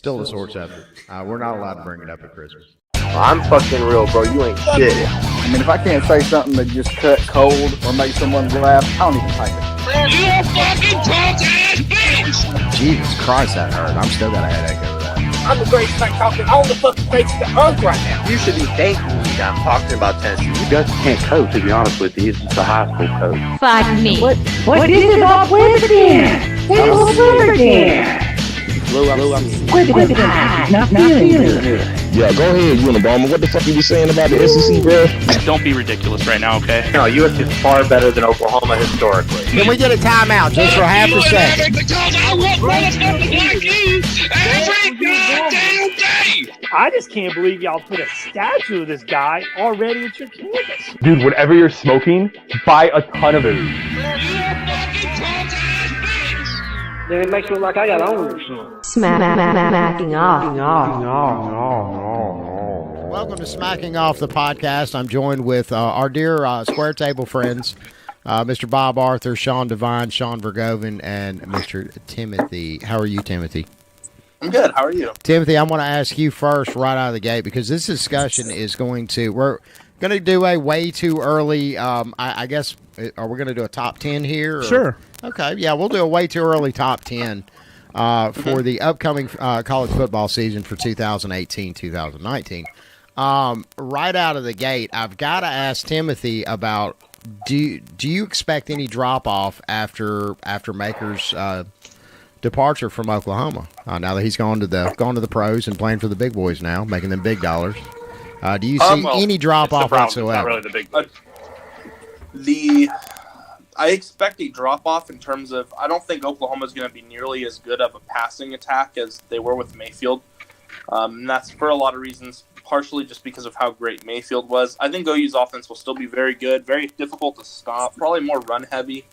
still a sore subject. We're not allowed to bring it up at Christmas. I'm fucking real, bro. You ain't shit. I mean, if I can't say something that just cut cold or make someone laugh, I don't even type it. You a fucking punk-ass bitch! Jesus Christ, that hurt. I'm still got a headache over that. I'm the greatest man talking on the fucking face of the earth right now. You should be thanking me that I'm talking about Tennessee. You guys can't coach, to be honest with you. It's a high school coach. Fuck me. What is it all with again? What is it again? Quit it, not feeling good. Yeah, go ahead, Unabomber. What the fuck are you saying about the SEC, bro? Don't be ridiculous right now, okay? No, USC is far better than Oklahoma historically. Can we get a timeout just for half a second? Because I want motherfuckers like you every goddamn day! I just can't believe y'all put a statue of this guy already at your campus. Dude, whatever you're smoking, buy a ton of it. You a fucking punk-ass bitch! Then it makes me look like I got owners. Smacking off. Welcome to Smacking Off the podcast. I'm joined with our dear Square Table friends, Mr. Bob Arthur, Sean Devine, Sean Vergowven, and Mr. Timothy. How are you, Timothy? I'm good. How are you? Timothy, I want to ask you first right out of the gate because this discussion is we're going to do a way too early, I guess, are we going to do a top 10 here? Or? Sure. Okay, yeah, we'll do a way too early top 10 for the upcoming college football season for 2018-2019. Right out of the gate, I've got to ask Timothy about do you expect any drop-off after Maker's departure from Oklahoma? Now that he's gone to the pros and playing for the big boys now, making them big dollars. Do you see any drop-off whatsoever? Not really the big I expect a drop-off in terms of I don't think Oklahoma's going to be nearly as good of a passing attack as they were with Mayfield. And that's for a lot of reasons, partially just because of how great Mayfield was. I think OU's offense will still be very good, very difficult to stop, probably more run-heavy.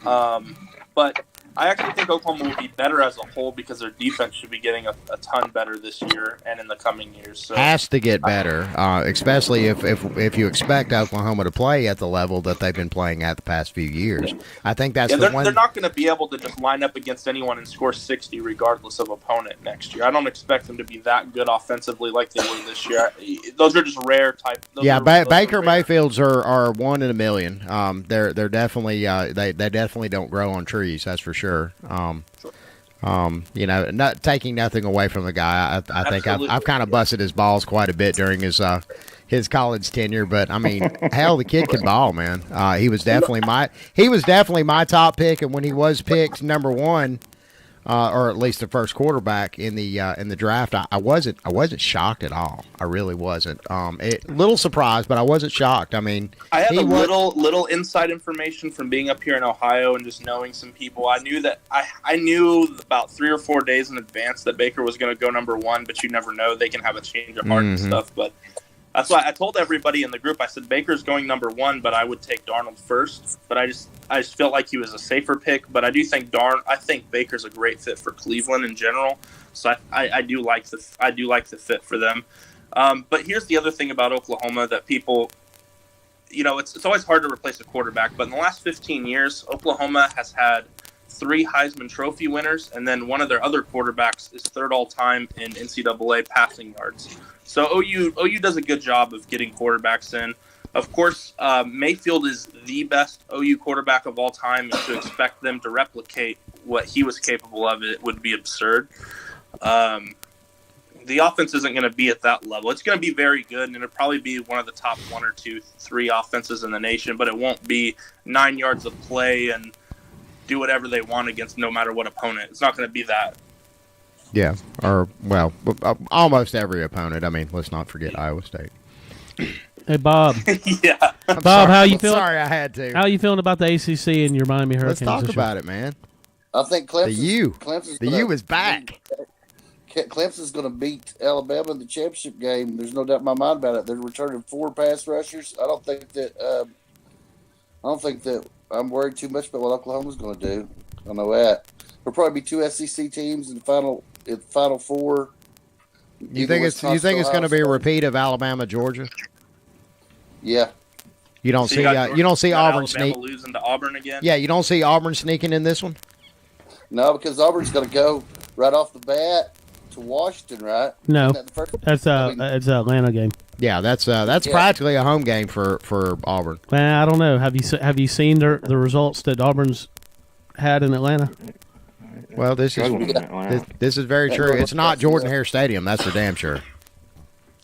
But I actually think Oklahoma will be better as a whole because their defense should be getting a ton better this year and in the coming years. So, has to get better, especially if you expect Oklahoma to play at the level that they've been playing at the past few years. I think that's they're not going to be able to just line up against anyone and score 60 regardless of opponent next year. I don't expect them to be that good offensively like they were this year. Those are just rare type. Baker Mayfields are one in a million. They're definitely they definitely don't grow on trees. That's for sure. Not taking nothing away from the guy. I think I've kind of busted his balls quite a bit during his college tenure, but I mean, hell, the kid can ball, man. He was definitely my top pick, and when he was picked number one, or at least the first quarterback in the draft, I wasn't shocked at all. I really wasn't. Little surprised, but I wasn't shocked. I mean, I had little inside information from being up here in Ohio and just knowing some people. I knew that I knew about 3 or 4 days in advance that Baker was going to go number one, but you never know. They can have a change of heart and stuff, but. That's why I told everybody in the group. I said Baker's going number one, but I would take Darnold first. But I just felt like he was a safer pick. But I do think I think Baker's a great fit for Cleveland in general. So I do like the fit for them. But here's the other thing about Oklahoma that people, it's always hard to replace a quarterback. But in the last 15 years, Oklahoma has had 3 Heisman Trophy winners, and then one of their other quarterbacks is third all time in NCAA passing yards. So OU does a good job of getting quarterbacks in. Of course, Mayfield is the best OU quarterback of all time, and to expect them to replicate what he was capable of, it would be absurd. The offense isn't going to be at that level. It's going to be very good, and it'll probably be one of the top 1 or 2, 3 offenses in the nation, but it won't be 9 yards of play and do whatever they want against no matter what opponent. It's not going to be that. Yeah, almost every opponent. I mean, let's not forget Iowa State. Hey, Bob. Yeah. Bob, how you feeling? Sorry, I had to. How you feeling about the ACC and your Miami Hurricanes? Let's talk about it, man. I think Clemson. The U is back. Clemson's going to beat Alabama in the championship game. There's no doubt in my mind about it. They're returning 4 pass rushers. I don't think that I'm worried too much about what Oklahoma's going to do. I know that. There'll probably be 2 SEC teams in the Final Four. You think it's going to be a repeat of Alabama, Georgia? Yeah. You don't see Auburn sneak losing to Auburn again. Yeah, you don't see Auburn sneaking in this one. No, because Auburn's going to go right off the bat. to Washington, right? No, Isn't that the first? that's it's an Atlanta game. Yeah, that's practically a home game for Auburn. I don't know. Have you seen the results that Auburn's had in Atlanta? Well, this is very true. It's not Jordan Hare Stadium, that's for damn sure.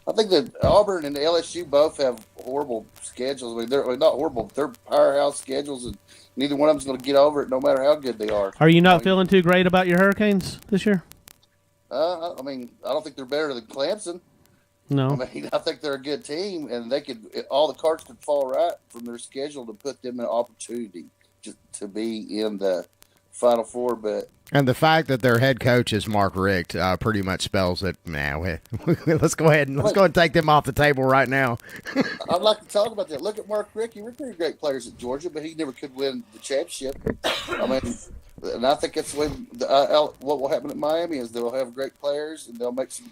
I think that Auburn and LSU both have horrible schedules. I mean, they're not horrible, but they're powerhouse schedules, and neither one of them's going to get over it, no matter how good they are. Are you not feeling too great about your Hurricanes this year? I mean, I don't think they're better than Clemson. No. I mean, I think they're a good team, and all the cards could fall right from their schedule to put them in an opportunity to be in the Final Four. And the fact that their head coach is Mark Richt pretty much spells that. Let's go ahead and take them off the table right now. I'd like to talk about that. Look at Mark Richt. He recruited great players at Georgia, but he never could win the championship. I mean, and I think that's the way. What will happen at Miami is they'll have great players and they'll make some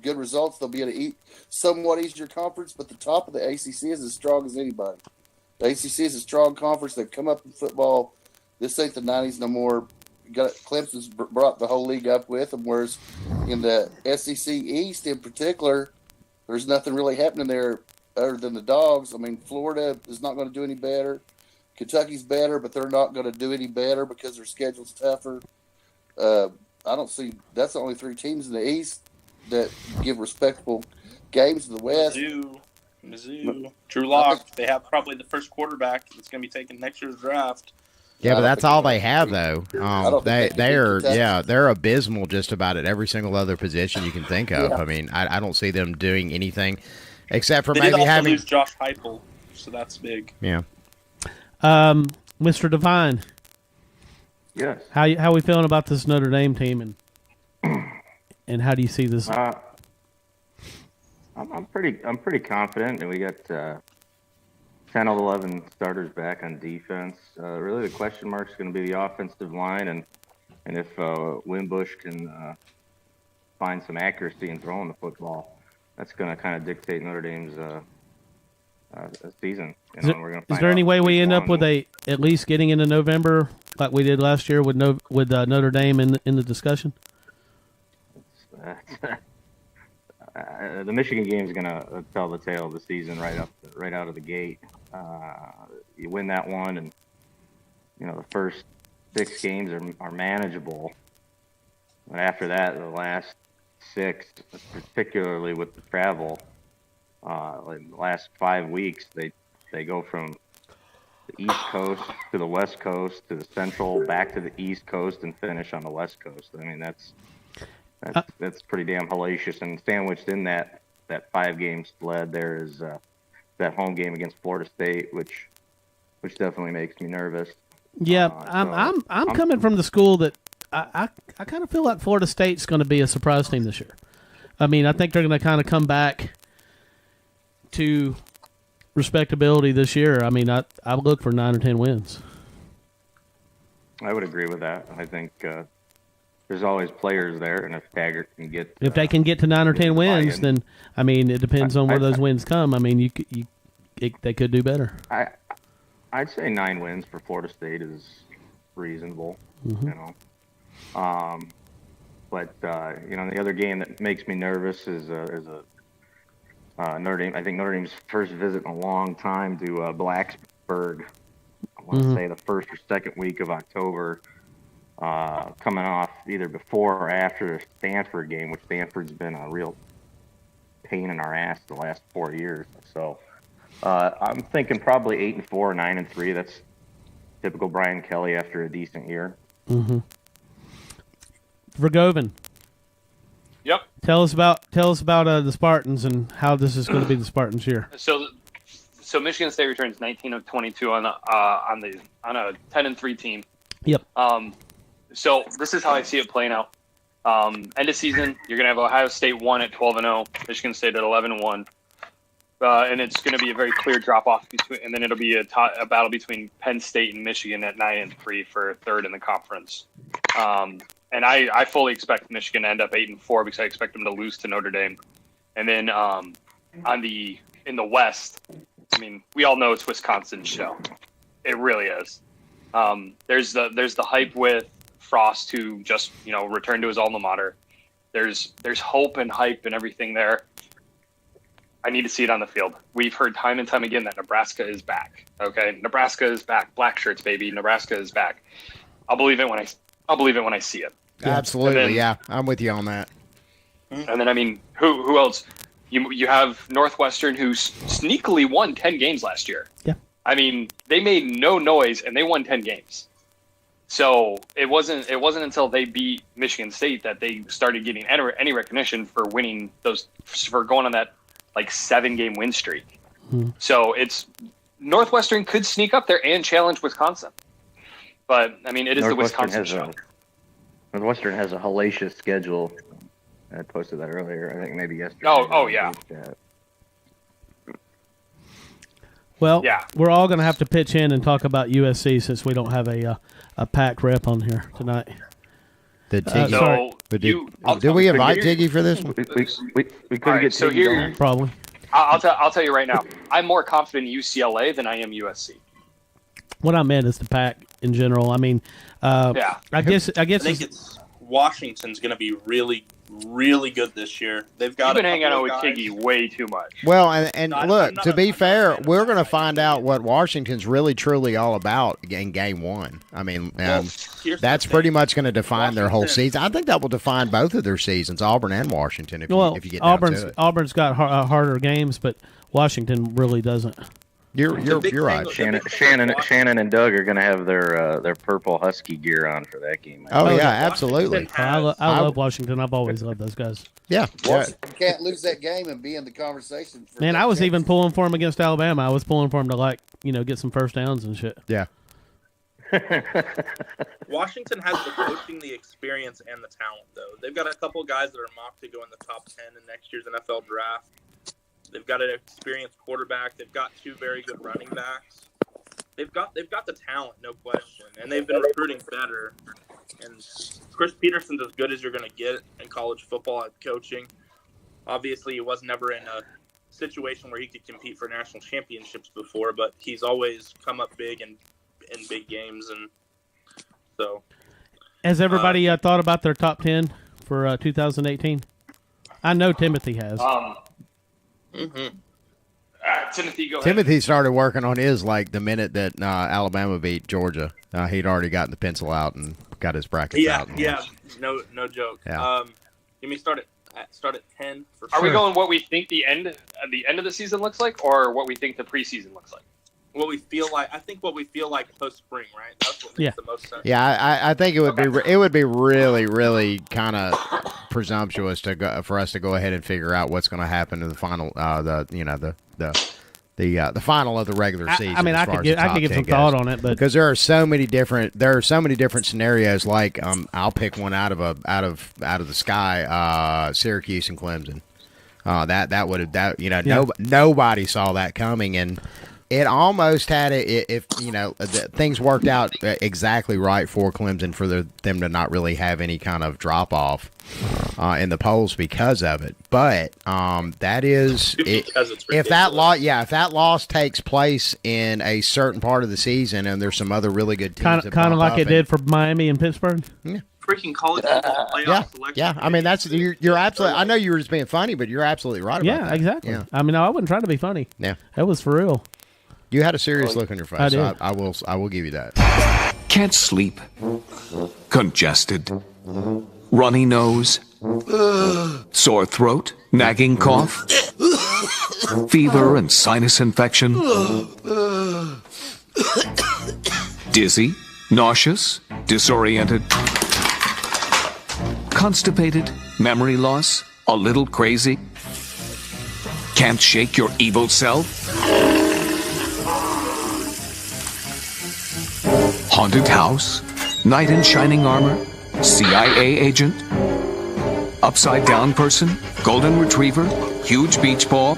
good results. They'll be able to somewhat easier conference, but the top of the ACC is as strong as anybody. The ACC is a strong conference. They've come up in football. This ain't the 90s no more. Clemson's brought the whole league up with them, whereas in the SEC East in particular, there's nothing really happening there other than the dogs. I mean, Florida is not going to do any better. Kentucky's better, but they're not going to do any better because their schedule's tougher. I don't see – that's the only three teams in the East that give respectable games to the West. Mizzou. Drew Lock. They have probably the first quarterback that's going to be taking next year's draft. Yeah, but that's all they have, though. They're abysmal just about at every single other position you can think of. Yeah. I mean, I don't see them doing anything except for they maybe did also having lose Josh Heupel, so that's big. Yeah. Mr. Devine. Yes. How we feeling about this Notre Dame team, and how do you see this? I'm pretty confident, and we got 10 of 11 starters back on defense. Really, the question mark is going to be the offensive line, and if Wimbush can find some accuracy in throwing the football, that's going to kind of dictate Notre Dame's season. Is there any way we end up with at least getting into November like we did last year with Notre Dame in the discussion? The Michigan game is going to tell the tale of the season right out of the gate. You win that one, and the first 6 games are manageable. But after that, the last 6, particularly with the travel, like the last 5 weeks, they go from the East Coast to the West Coast to the Central, back to the East Coast, and finish on the West Coast. I mean, that's pretty damn hellacious. And sandwiched in that 5-game sled there is that home game against Florida State, which definitely makes me nervous. Yeah, I'm coming from the school that I kind of feel like Florida State's going to be a surprise team this year. I mean, I think they're going to kind of come back to respectability this year. I mean, I look for 9 or 10 wins. I would agree with that. I think there's always players there, and if Taggart can get if they can get to 9 or 10 wins, then I mean, it depends on where those wins come. I mean, they could do better. I'd say 9 wins for Florida State is reasonable. Mm-hmm. But the other game that makes me nervous is Notre Dame. I think Notre Dame's first visit in a long time to Blacksburg. I want to say the first or second week of October. Coming off either before or after the Stanford game, which Stanford's been a real pain in our ass the last 4 years. So I'm thinking probably 8-4, 9-3. That's typical Brian Kelly after a decent year. Mm-hmm. Vergowven. Yep. Tell us about the Spartans and how this is going to be the Spartans year. So Michigan State returns 19 of 22 on a 10-3 team. Yep. So this is how I see it playing out. End of season, you're going to have Ohio State 1 at 12-0, Michigan State at 11-1. And it's going to be a very clear drop-off and then it'll be a battle between Penn State and Michigan at 9-3 for third in the conference. And I fully expect Michigan to end up 8-4 because I expect them to lose to Notre Dame. And then in the West, I mean, we all know it's Wisconsin's show. It really is. There's the hype with Frost, who just returned to his alma mater. There's hope and hype and everything there. I need to see it on the field. We've heard time and time again that Nebraska is back. Okay, Nebraska is back. Black shirts, baby. Nebraska is back. I'll believe it when I see it. Absolutely, yeah. I'm with you on that. And then, I mean, who else? You have Northwestern, who sneakily won 10 games last year. Yeah. I mean, they made no noise and they won 10 games. So it wasn't until they beat Michigan State that they started getting any recognition for winning for going on that like 7-game win streak. So it's Northwestern could sneak up there and challenge Wisconsin. But I mean, it is the Wisconsin show. Northwestern has a hellacious schedule. I posted that earlier. I think maybe yesterday. Oh yeah. Well, we're all going to have to pitch in and talk about USC since we don't have a packed rep on here tonight. Did we invite Tiggy for this one? We couldn't get Tiggy on. Probably. I'll tell you right now. I'm more confident in UCLA than I am USC. What I meant is the pack in general. I mean, I guess I think it's Washington's going to be really, really good this year. They've got. You've been hanging out with Tiggy way too much. Well, and look, to be fair, we're going to find out what Washington's really truly all about in Game 1. I mean, that's pretty much going to define their whole season. I think that will define both of their seasons, Auburn and Washington. If you get down to it. Auburn's got harder games, but Washington really doesn't. You're right. Shannon and Doug are going to have their purple Husky gear on for that game. Oh yeah, absolutely. I love Washington. I've always loved those guys. Yeah. Washington can't lose that game and be in the conversation. Man, I was even pulling for him against Alabama. I was pulling for him to get some first downs and shit. Yeah. Washington has the coaching, the experience, and the talent, though. They've got a couple guys that are mocked to go in the top 10 in next year's NFL draft. They've got an experienced quarterback. They've got 2 very good running backs. They've got the talent, no question, and they've been recruiting better. And Chris Peterson's as good as you're going to get in college football at coaching. Obviously, he was never in a situation where he could compete for national championships before, but he's always come up big in big games, and so. Has everybody thought about their top 10 for 2018? I know Timothy has. Timothy, go ahead. Timothy started working on his like the minute that Alabama beat Georgia. He'd already gotten the pencil out and got his brackets out. Yeah, no joke. Yeah. Give me start at 10 for Are sure. we going what we think the end of the season looks like, or what we think the preseason looks like? What we feel like, I think what we feel like post spring, right? That's what makes the most sense. Yeah, I think it would be really, really kind of presumptuous for us to go ahead and figure out what's going to happen in the final, the final of the regular season. I mean, I could give some thought on it, but because there are so many different scenarios. Like I'll pick one out of the sky, Syracuse and Clemson. Nobody saw that coming, and it almost had it if things worked out exactly right for Clemson for them to not really have any kind of drop off in the polls because of it. But that is if that loss takes place in a certain part of the season, and there's some other really good teams, kind of like it did for Miami and Pittsburgh. Yeah. Freaking college football playoff selection. Yeah. I mean, you're absolutely. I know you were just being funny, but you're absolutely right about that. Yeah, exactly. Yeah. I mean, I wasn't trying to be funny. Yeah, that was for real. You had a serious look on your face. I did. So I will give you that. Can't sleep. Congested. Runny nose. Sore throat. Nagging cough. Fever and sinus infection. Dizzy. Nauseous. Disoriented. Constipated. Memory loss. A little crazy. Can't shake your evil self. Haunted house, knight in shining armor, CIA agent, upside down person, golden retriever, huge beach ball,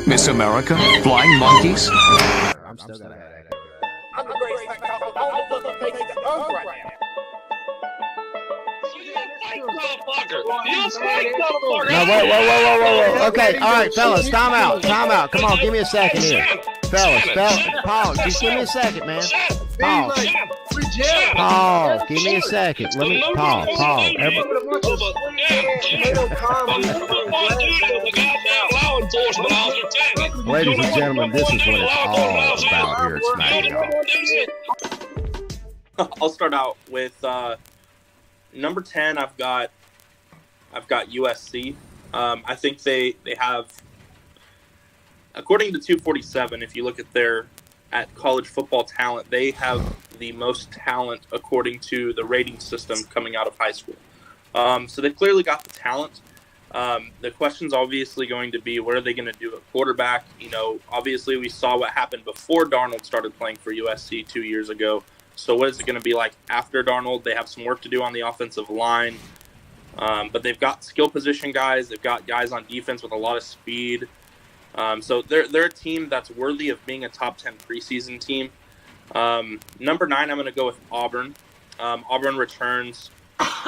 Miss America, flying monkeys. I'm still gonna have it. No, whoa. Okay, all right, fellas, time out. Come on, give me a second here. Fellas, pause. Just give me a second, man. Pause. Paul, give me a second. Let me, Paul. Ladies and gentlemen, this is what it's all about here at Smacking Off. I'll start out with number 10. I've got USC. I think they have, according to 247, if you look at college football talent, they have the most talent according to the rating system coming out of high school. So they've clearly got the talent. The question's obviously going to be, what are they going to do at quarterback? Obviously we saw what happened before Darnold started playing for USC 2 years ago. So what is it going to be like after Darnold? They have some work to do on the offensive line. But they've got skill position guys. They've got guys on defense with a lot of speed. So they're a team that's worthy of being a top 10 preseason team. Number 9, I'm going to go with Auburn. Auburn returns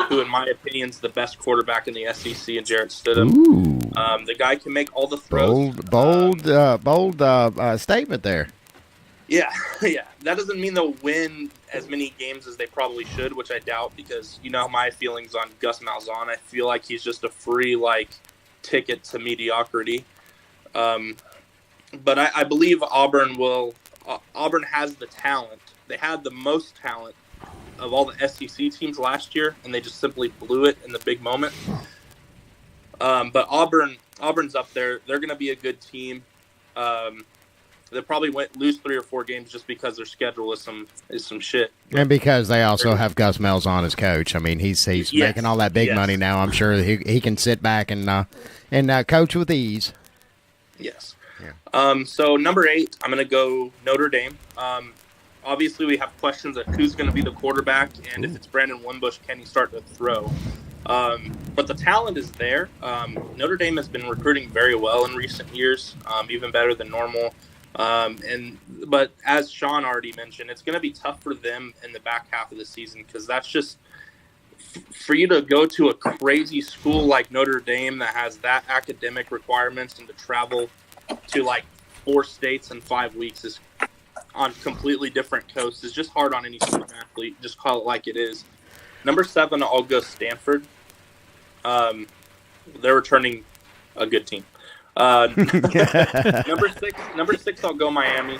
who, in my opinion, is the best quarterback in the SEC, and Jarrett Stidham. The guy can make all the throws. Bold statement there. Yeah. That doesn't mean they'll win as many games as they probably should, which I doubt, because you know my feelings on Gus Malzahn. I feel like he's just a free ticket to mediocrity. But I believe Auburn will. Auburn has the talent. They had the most talent of all the SEC teams last year, and they just simply blew it in the big moment. But Auburn's up there. They're going to be a good team. They'll probably lose 3 or 4 games just because their schedule is some shit. And because they also have Gus Malzahn as coach. I mean, he's making all that big money now. I'm sure he can sit back and coach with ease. Yes. Yeah. So number 8, I'm going to go Notre Dame. Obviously, we have questions of who's going to be the quarterback, and if it's Brandon Wimbush, can he start to throw? But the talent is there. Notre Dame has been recruiting very well in recent years, even better than normal. But as Sean already mentioned, it's going to be tough for them in the back half of the season, because that's just for you to go to a crazy school like Notre Dame that has that academic requirements, and to travel to 4 states in 5 weeks is on completely different coasts is just hard on any student athlete. Just call it like it is. Number 7, I'll go Stanford. They're returning a good team. Number 6, I'll go Miami.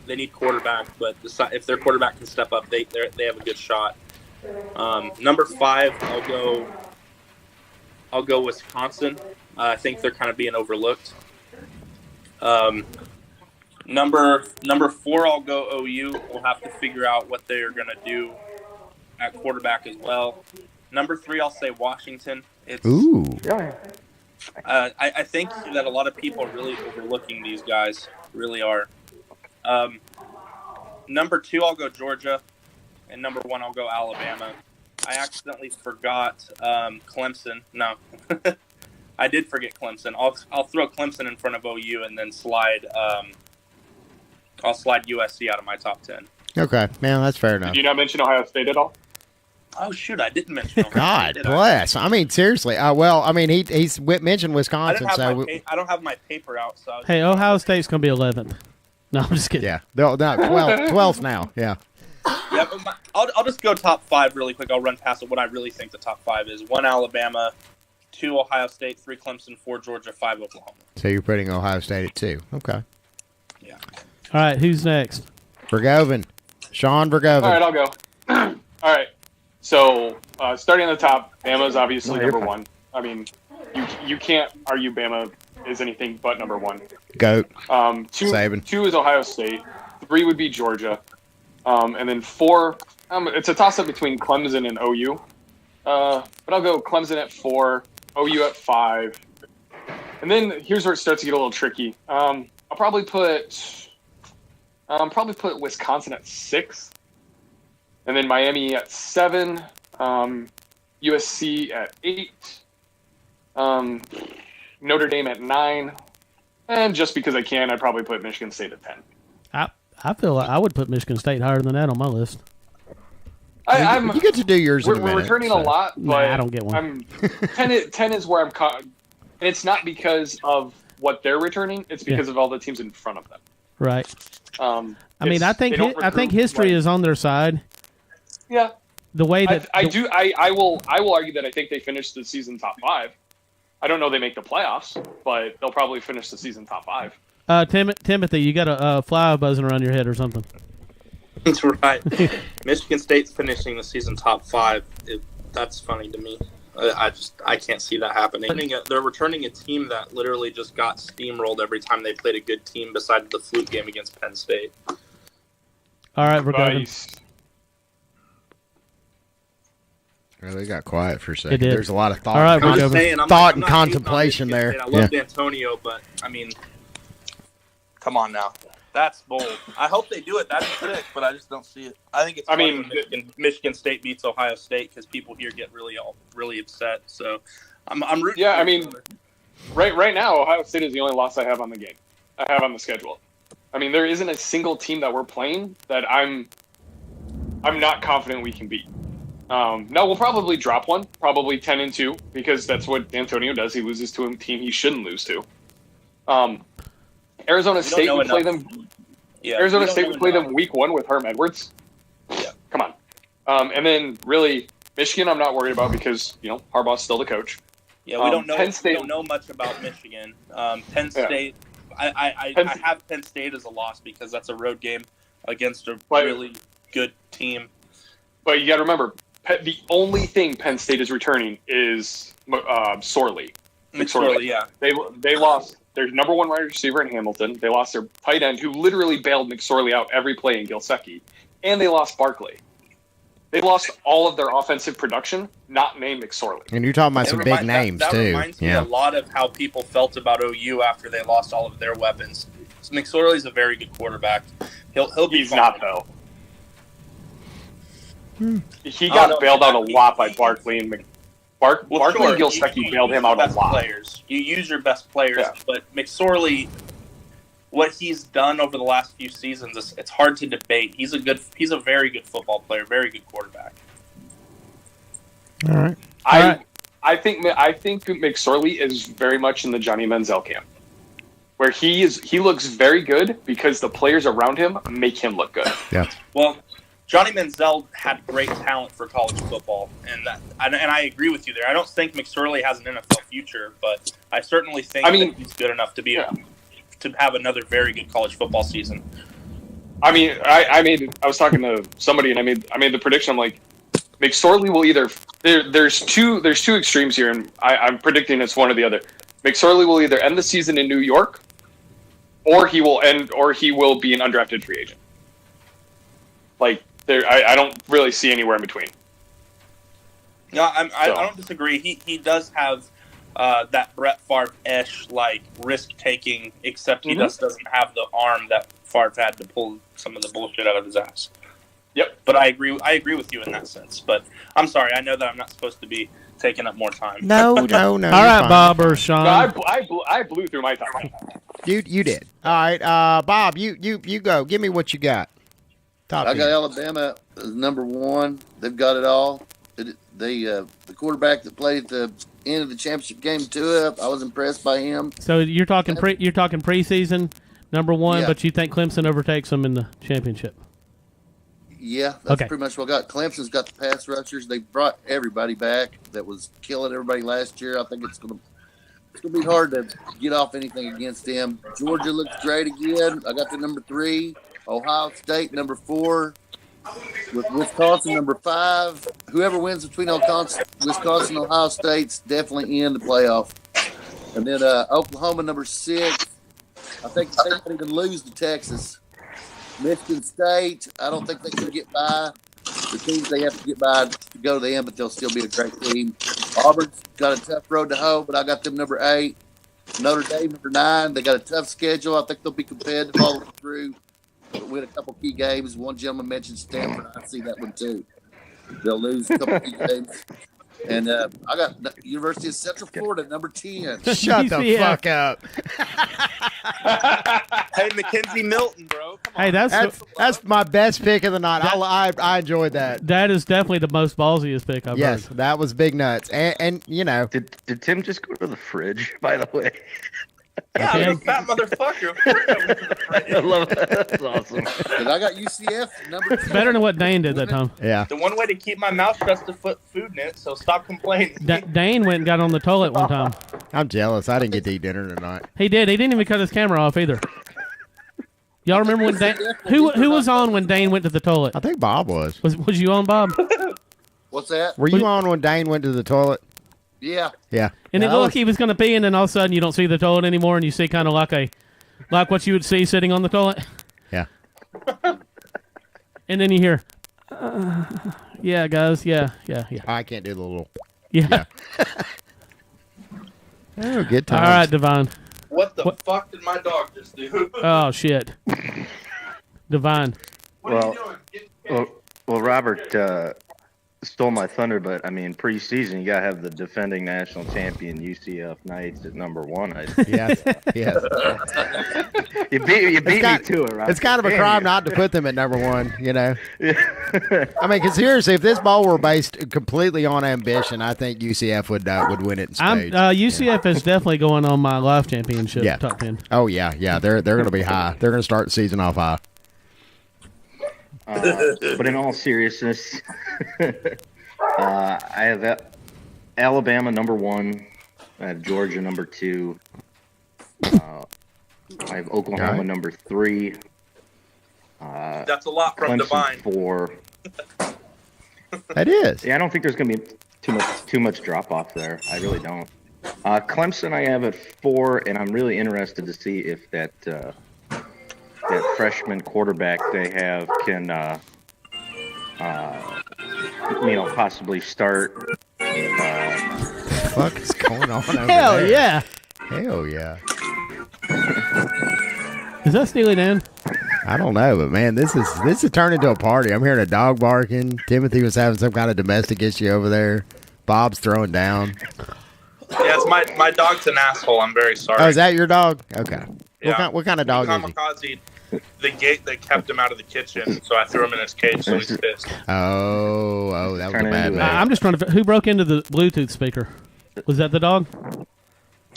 They need quarterback, but if their quarterback can step up, they have a good shot. Number 5, I'll go Wisconsin. I think they're kind of being overlooked. Number 4, I'll go OU. We'll have to figure out what they're going to do at quarterback as well. Number 3, I'll say Washington. I think that a lot of people are really overlooking these guys. Really are. Number 2, I'll go Georgia. And number 1, I'll go Alabama. I accidentally forgot Clemson. No. I did forget Clemson. I'll throw Clemson in front of OU and then I'll slide USC out of my top 10. Okay, man, that's fair enough. Did you not mention Ohio State at all? Oh shoot, I didn't mention Ohio God State, bless. I mean, seriously. He's mentioned Wisconsin. I don't have my paper out. So hey, Ohio State's going to be 11th. No, I'm just kidding. Yeah, no, 12th now. Yeah. Yeah, but I'll just go top 5 really quick. I'll run past what I really think the top 5 is. 1, Alabama. 2, Ohio State. 3, Clemson. 4, Georgia. 5, Oklahoma. So you're putting Ohio State at 2. Okay. Yeah. All right, who's next? Vergowven. Sean Vergowven. All right, I'll go. All right. So starting on the top, Bama's obviously number 1. I mean, you can't argue Bama is anything but number 1. Goat. 2 is Ohio State. 3 would be Georgia. And then 4, it's a toss-up between Clemson and OU. But I'll go Clemson at 4, OU at 5. And then here's where it starts to get a little tricky. I'll probably put Wisconsin at 6. And then Miami at 7. USC at 8. Notre Dame at 9. And just because I can, I'd probably put Michigan State at 10. I feel like I would put Michigan State higher than that on my list. You get to do yours in a minute. We're returning a lot, but I don't get one. 10 is where I'm caught. And it's not because of what they're returning. It's because of all the teams in front of them. Right. I mean, I think history is on their side. Yeah. The way that I will argue that I think they finish the season top 5. I don't know they make the playoffs, but they'll probably finish the season top 5. Timothy, you got a fly buzzing around your head or something. That's right. Michigan State's finishing the season top 5. That's funny to me. I can't see that happening. They're returning a team that literally just got steamrolled every time they played a good team besides the fluke game against Penn State. All right, Vergowven. Nice. Really got quiet for a second. It did. There's a lot of thought, All right, I'm just saying, I'm thought not and contemplation hating on there. Michigan State. I love D'Antonio, but I mean, come on now. That's bold. I hope they do it. That's sick, but I just don't see it. I think it's. I mean, Michigan State beats Ohio State because people here get really upset. So, I'm rooting. Yeah, I mean, right now, Ohio State is the only loss I have on the game. I have on the schedule. I mean, there isn't a single team that we're playing that I'm not confident we can beat. No, we'll probably drop one, probably 10-2, because that's what Antonio does. He loses to a team he shouldn't lose to. Arizona State would play them. Yeah, Arizona State would play them week 1 with Herm Edwards. Yeah, come on. And then really Michigan, I'm not worried about because Harbaugh's still the coach. Yeah, we don't know. We don't know much about Michigan. Penn State. Yeah. I have Penn State as a loss because that's a road game against a really good team. But you got to remember, the only thing Penn State is returning is Sorley. McSorley, yeah. They lost their number 1 wide receiver in Hamilton. They lost their tight end, who literally bailed McSorley out every play in Gilsecki. And they lost Barkley. They lost all of their offensive production, not named McSorley. And you're talking about some big names, that too. That reminds me a lot of how people felt about OU after they lost all of their weapons. So McSorley's a very good quarterback. He'll be He's not, though. He got bailed out a lot by Barkley and Barkley and Gilsecki bailed him out a lot. Players. You use your best players, but McSorley, what he's done over the last few seasons, it's hard to debate. He's a very good football player, very good quarterback. All right. I think McSorley is very much in the Johnny Manziel camp, where he looks very good because the players around him make him look good. Yeah. Well, Johnny Manziel had great talent for college football, and I agree with you there. I don't think McSorley has an NFL future, but I certainly think that he's good enough to have another very good college football season. I mean, I was talking to somebody, and I made the prediction. I'm like, McSorley will either there's two extremes here, and I'm predicting it's one or the other. McSorley will either end the season in New York, or he will be an undrafted free agent. Like, I don't really see anywhere in between. No, I don't disagree. He does have that Brett Favre-ish risk taking, except he just doesn't have the arm that Favre had to pull some of the bullshit out of his ass. Yep. But I agree with you in that sense. But I'm sorry, I know that I'm not supposed to be taking up more time. No. All right, Bob or Sean. No, I blew through my time. You did. All right, Bob, you go. Give me what you got. I got Alabama as number 1. They've got it all. The quarterback that played at the end of the championship game, Tua, I was impressed by him. So you're talking preseason number 1, but you think Clemson overtakes them in the championship? Yeah, that's pretty much what I got. Clemson's got the pass rushers. They brought everybody back that was killing everybody last year. I think it's gonna be hard to get off anything against them. Georgia looks great again. I got the number 3. Ohio State number 4, with Wisconsin number 5. Whoever wins between Wisconsin and Ohio State's definitely in the playoff. And then Oklahoma number 6. I think they might even lose to Texas. Michigan State, I don't think they can get by the teams they have to get by to go to the end, but they'll still be a great team. Auburn's got a tough road to hoe, but I got them number 8. Notre Dame number 9. They got a tough schedule. I think they'll be competitive all the way through. Win a couple key games. One gentleman mentioned Stanford. I see that one too. They'll lose a couple key games. And I got University of Central Florida, number 10. Shut the fuck up. Hey, Mackenzie Milton, bro. Come on. Hey, that's my best pick of the night. I enjoyed that. That is definitely the most ballsiest pick I've heard. That was big nuts. And Did Tim just go to the fridge, by the way? Yeah, you're a fat motherfucker. I love that. That's awesome. And I got UCF number 10. Better than what Dane did that time. Yeah. The one way to keep my mouth shut is to put food in it, so stop complaining. Dane went and got on the toilet one time. I'm jealous. I didn't get to eat dinner tonight. He did. He didn't even cut his camera off either. Y'all remember when Dane? Who was on when Dane went to the toilet? I think Bob was. Was you on, Bob? What's that? Were you on when Dane went to the toilet? Yeah. Yeah. And it looked like he was going to pee, and then all of a sudden you don't see the toilet anymore, and you see kind of like what you would see sitting on the toilet. Yeah. And then you hear, yeah, guys, yeah. I can't do the little. Yeah. Oh, good times. All right, Devine. What the fuck did my dog just do? Oh, shit. Devine. What are you doing? Well, Robert stole my thunder, but I mean, preseason, you gotta have the defending national champion UCF Knights at number 1. Yes. You beat me to it, Robert. It's kind of a crime not to put them at number 1, you know. I mean, because seriously, if this bowl were based completely on ambition, I think UCF would win it in spades. UCF is definitely going on my live championship top 10. Oh yeah. They're going to be high. They're going to start the season off high. But in all seriousness, I have Alabama number 1. I have Georgia number 2. I have Oklahoma number 3. That's a lot from Clemson Devine. 4. That is. Yeah, I don't think there's going to be too much drop off there. I really don't. Clemson I have at 4, and I'm really interested to see if that freshman quarterback they have can, possibly start. What is going on over Hell there? yeah. Hell yeah. Is that Steely Dan? I don't know, but man, this is turned into a party. I'm hearing a dog barking. Timothy was having some kind of domestic issue over there. Bob's throwing down. Yeah, it's my dog's an asshole. I'm very sorry. Oh, is that your dog? Okay. Yeah. What kind of dog is he? Kamikaze, the gate that kept him out of the kitchen, so I threw him in his cage, so he's pissed. Oh, that was a bad man. I'm just trying to. Who broke into the Bluetooth speaker? Was that the dog?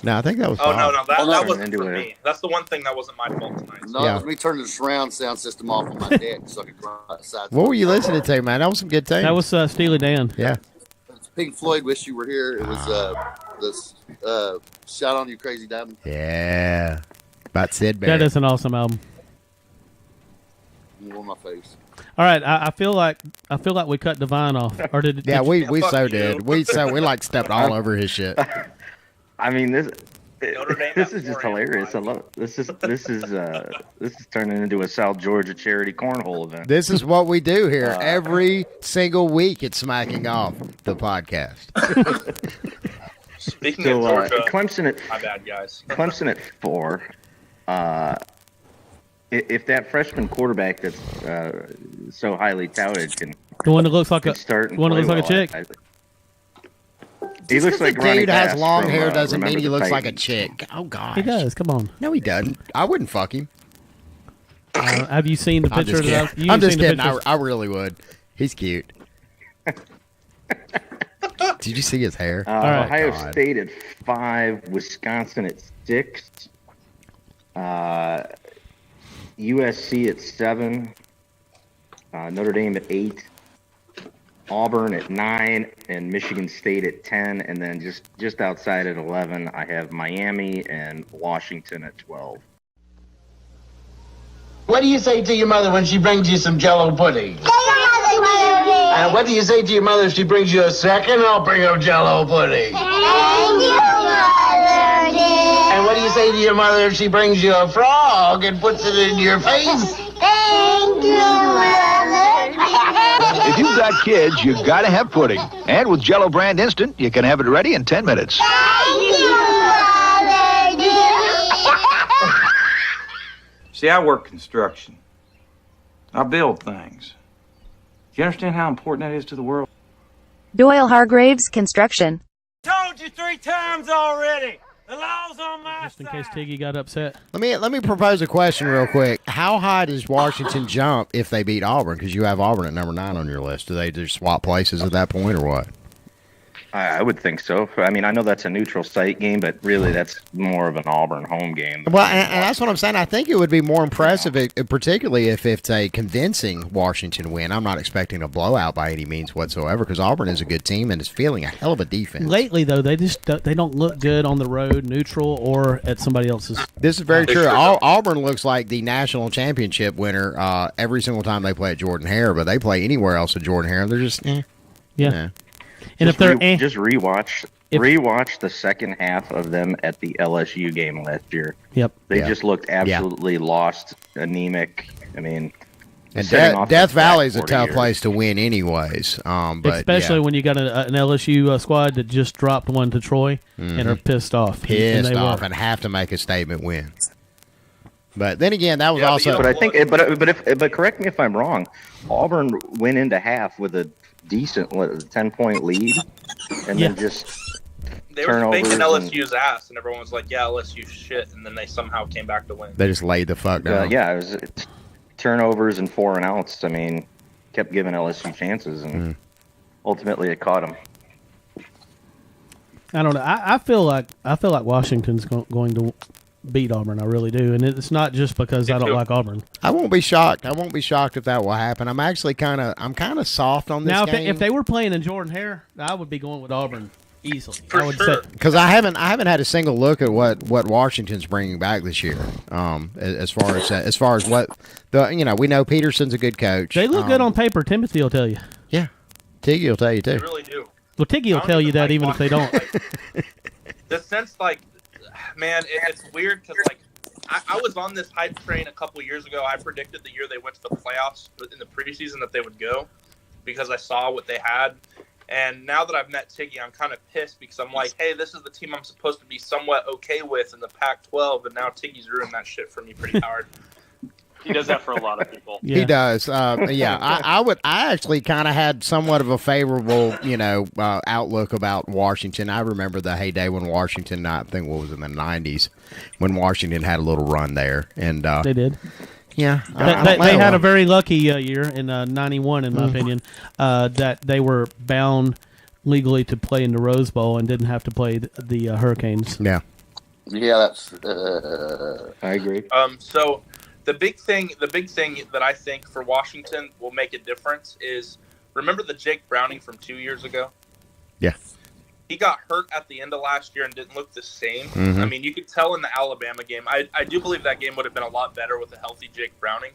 No, I think that was. Oh, Bob. no, that wasn't for me. That's the one thing that wasn't my fault tonight. No, it was me turning the surround sound system off on my deck so I could run outside. What were you listening to, man? That was some good things. That was Steely Dan. Yeah. It's Pink Floyd, Wish You Were Here. It was this Shout On You Crazy Diamond. Yeah. About Sid Barrett. That is an awesome album. You on my face. All right, I feel like we cut Devine off, or did? Yeah, did we you- so did. We like stepped all over his shit. I mean, this is just hilarious. I love it. This is turning into a South Georgia charity cornhole event. This is what we do here every single week at Smacking Off the podcast. Speaking So, of Georgia, Clemson at my bad, guys. Clemson at 4. If that freshman quarterback that's so highly touted can The one that looks like start and one that play looks like a well, chick. He looks like the Ronnie dude has Bass long from, hair doesn't Remember mean he the looks like a Titans. chick. Oh gosh. He does. Come on. No, he doesn't. I wouldn't fuck him. Have you seen the I'm picture? just kidding. I'm just kidding. I really would. He's cute. Did you see his hair? Ohio State at 5, Wisconsin at 6, USC at 7, Notre Dame at 8, Auburn at 9, and Michigan State at 10, and then just outside at 11, I have Miami and Washington at 12. What do you say to your mother when she brings you some Jell-O pudding? And what do you say to your mother if she brings you a second? I'll bring her Jell-O pudding. Thank you, Mother dear. And what do you say to your mother if she brings you a frog and puts it in your face? Thank you, Mother. If you've got kids, you've got to have pudding. And with Jell-O Brand Instant, you can have it ready in 10 minutes. Thank you, Mother dear. See, I work construction. I build things. Do you understand how important that is to the world? Doyle Hargraves Construction. Told you 3 times already. The law's on my Just in case Tiggy got upset. Let me propose a question real quick. How high does Washington jump if they beat Auburn? Because you have Auburn at number 9 on your list. Do they just swap places at that point or what? I would think so. I mean, I know that's a neutral site game, but really that's more of an Auburn home game. Well, and that's what I'm saying. I think it would be more impressive, particularly if it's a convincing Washington win. I'm not expecting a blowout by any means whatsoever because Auburn is a good team and is feeling a hell of a defense. Lately, though, they don't look good on the road, neutral, or at somebody else's. This is very true. Auburn looks like the national championship winner every single time they play at Jordan-Hare, but they play anywhere else at Jordan-Hare. They're just, yeah. And if they're just rewatch the second half of them at the LSU game last year. Yep, they just looked absolutely lost, anemic. I mean, and Death Valley is a tough place to win, anyways. But especially when you got an LSU squad that just dropped one to Troy and are pissed off, and have to make a statement win. But then again, that was also. But I think, but correct me if I'm wrong. Auburn went into half with a decent 10-point lead, and then just they were making LSU's ass, and everyone was like, "Yeah, LSU shit," and then they somehow came back to win. They just laid the fuck down. It was turnovers and 4 and outs. I mean, kept giving LSU chances, and ultimately it caught them. I don't know. I feel like Washington's going to beat Auburn. I really do, and it's not just because I don't like Auburn. I won't be shocked. If that will happen. I'm actually kind of soft on this now. game. If they were playing in Jordan-Hare, I would be going with Auburn easily. For sure. Because I haven't had a single look at what Washington's bringing back this year. As far as what we know Peterson's a good coach. They look good on paper. Timothy will tell you. Yeah, Tiggy will tell you too. They really do. Well, Tiggy will tell you that even if they don't. The sense, man, it's weird because I was on this hype train a couple years ago. I predicted the year they went to the playoffs in the preseason that they would go because I saw what they had. And now that I've met Tiggy, I'm kind of pissed because I'm like, hey, this is the team I'm supposed to be somewhat okay with in the Pac-12, and now Tiggy's ruined that shit for me pretty hard. He does that for a lot of people. Yeah. He does. I actually kind of had somewhat of a favorable, outlook about Washington. I remember the heyday when Washington, I think what was in the 90s, when Washington had a little run there. And they did. Yeah. They had a very lucky year in 91, in my opinion, that they were bound legally to play in the Rose Bowl and didn't have to play the Hurricanes. Yeah. Yeah, that's. I agree. So the big thing that I think for Washington will make a difference is remember the Jake Browning from 2 years ago? Yeah. He got hurt at the end of last year and didn't look the same. Mm-hmm. I mean, you could tell in the Alabama game. I do believe that game would have been a lot better with a healthy Jake Browning.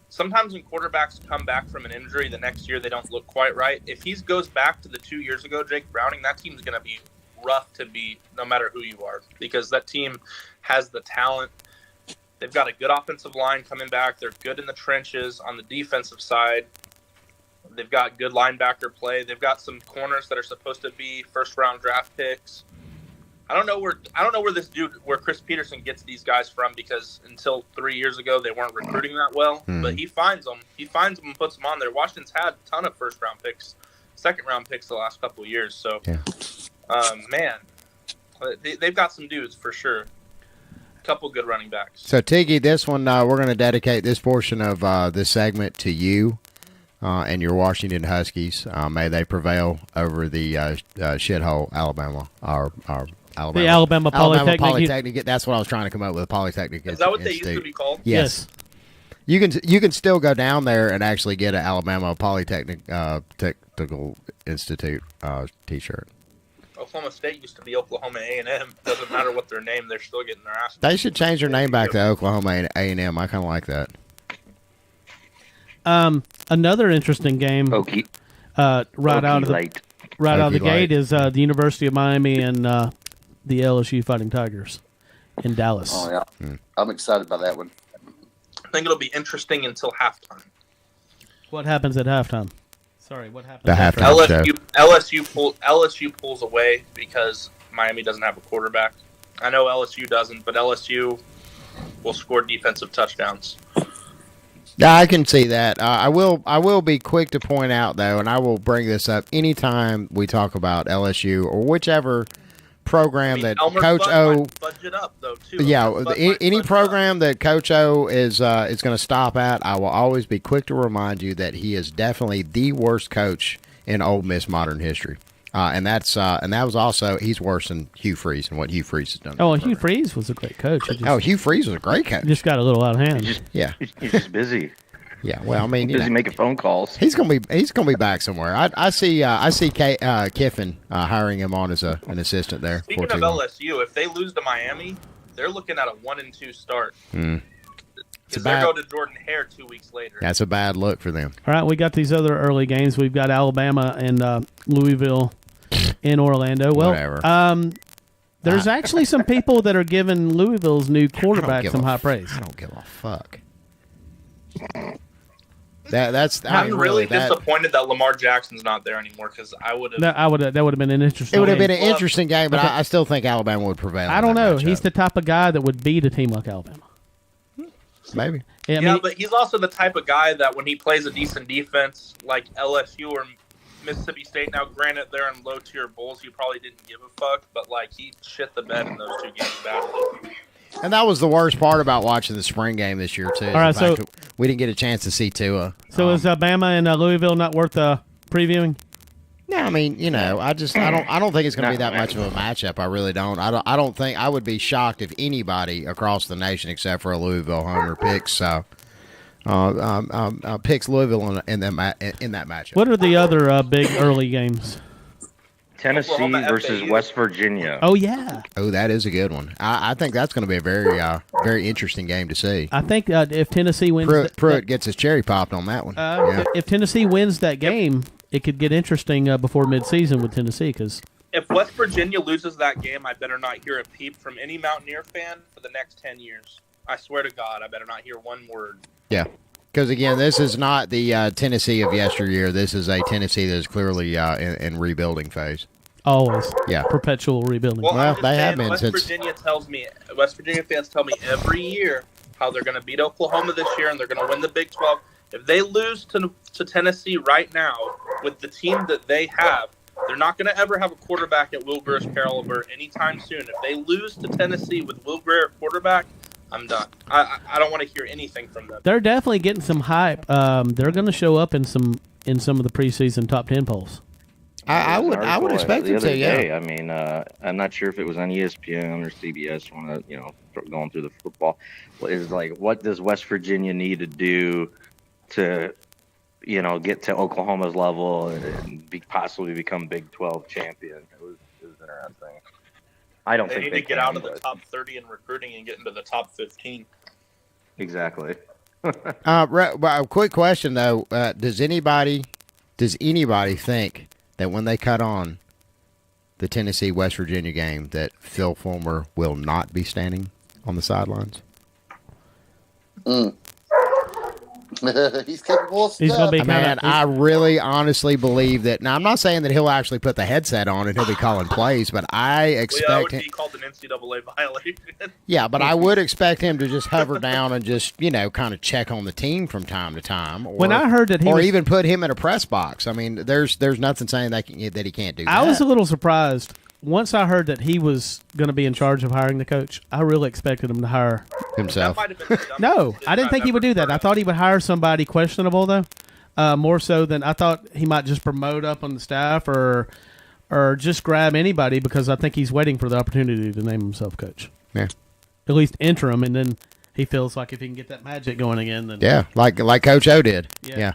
Sometimes when quarterbacks come back from an injury, the next year they don't look quite right. If he goes back to the 2 years ago, Jake Browning, that team's going to be rough to beat no matter who you are because that team has the talent. They've got a good offensive line coming back. They're good in the trenches on the defensive side. They've got good linebacker play. They've got some corners that are supposed to be first-round draft picks. I don't know where Chris Peterson gets these guys from because until 3 years ago they weren't recruiting that well. But he finds them. He finds them and puts them on there. Washington's had a ton of first-round picks, second-round picks the last couple of years. So, man, they've got some dudes for sure. Couple good running backs. So Tiggy, this one we're going to dedicate this portion of this segment to you and your Washington Huskies. May they prevail over the shithole Alabama, our Alabama. The Alabama Polytechnic. That's what I was trying to come up with. Polytechnic. Is that what they used to be called? Yes. You can still go down there and actually get an Alabama Polytechnic Technical Institute T-shirt. Oklahoma State used to be Oklahoma A&M. Doesn't matter what their name, they're still getting their ass. They should change their name back to Oklahoma A&M. I kind of like that. Another interesting game right out of the gate is the University of Miami and the LSU Fighting Tigers in Dallas. Oh, yeah. I'm excited about that one. I think it'll be interesting until halftime. What happens at halftime? Sorry, what happens? The halftime LSU pulls away because Miami doesn't have a quarterback. I know LSU doesn't, but LSU will score defensive touchdowns. Yeah, I can see that. I will be quick to point out though, and I will bring this up anytime we talk about LSU or whichever program that Elmer Coach O. Budget up though too. Yeah, any program that Coach O is going to stop at, I will always be quick to remind you that he is definitely the worst coach in Ole Miss modern history. And that was also he's worse than Hugh Freeze and what Hugh Freeze has done. Oh, and Hugh Freeze was a great coach. Hugh Freeze was a great coach. Just got a little out of hand. He's just busy. Yeah, well, I mean, busy making phone calls. He's gonna be back somewhere. I see Kiffin hiring him on as an assistant there. Speaking of LSU, if they lose to Miami, they're looking at a 1-2 start. Because they're going to Jordan Hare 2 weeks later. That's a bad look for them. All right, we got these other early games. We've got Alabama and Louisville in Orlando. Well, whatever. There's actually some people that are giving Louisville's new quarterback some high praise. I don't give a fuck. I'm really disappointed that Lamar Jackson's not there anymore because I would have. That would have been an interesting. It would have been an interesting game, but I still think Alabama would prevail. I don't know. He's the type of guy that would beat a team like Alabama. Maybe. But he's also the type of guy that when he plays a decent defense like LSU or Mississippi State, now granted they're in low-tier bowls, he probably didn't give a fuck, but like he shit the bed in those 2 games badly. And that was the worst part about watching the spring game this year too. All right, so we didn't get a chance to see Tua. So is Bama and Louisville not worth previewing? No, I mean, I don't think it's going to be that much of a matchup. I really don't. I don't think I would be shocked if anybody across the nation, except for a Louisville homer, picks Louisville in that matchup. What are the other big early games? Tennessee versus West Virginia. Oh yeah. Oh, that is a good one. I think that's going to be a very interesting game to see. I think if Tennessee wins, Pruitt gets his cherry popped on that one. If Tennessee wins that game, it could get interesting before midseason with Tennessee because if West Virginia loses that game, I better not hear a peep from any Mountaineer fan for the next 10 years. I swear to God, I better not hear one word. Yeah, because again, this is not the Tennessee of yesteryear. This is a Tennessee that is clearly in rebuilding phase. Always, yeah, perpetual rebuilding. Well, they have been West Virginia fans tell me every year how they're going to beat Oklahoma this year and they're going to win the Big 12. If they lose to Tennessee right now with the team that they have, they're not going to ever have a quarterback at Will Greer's caliber anytime soon. If they lose to Tennessee with Will Greer at quarterback, I'm done. I don't want to hear anything from them. They're definitely getting some hype. They're going to show up in some of the preseason top 10 polls. I would expect them to. Yeah. I mean, I'm not sure if it was on ESPN or CBS. Going through the football, is like, what does West Virginia need to do to, get to Oklahoma's level and possibly become Big 12 champion? It was interesting. I don't think they need to get out of the top 30 in recruiting and get into the top 15. Exactly. A quick question though: does anybody think that when they cut on the Tennessee West Virginia game, that Phil Fulmer will not be standing on the sidelines? He's capable of stuff. He's gonna be I really honestly believe that. Now, I'm not saying that he'll actually put the headset on and he'll be calling plays, but I expect that would be called an NCAA violation. Yeah, but I would expect him to just hover down and just, kind of check on the team from time to time. Or, when I heard that even put him in a press box. I mean, there's nothing saying that he can't do that. I was a little surprised. Once I heard that he was going to be in charge of hiring the coach, I really expected him to hire himself. No, I didn't think he would do that. I thought he would hire somebody questionable, though, more so than I thought he might just promote up on the staff or just grab anybody because I think he's waiting for the opportunity to name himself coach. Yeah. At least interim, and then he feels like if he can get that magic going again, then yeah, like Coach O did. Yeah.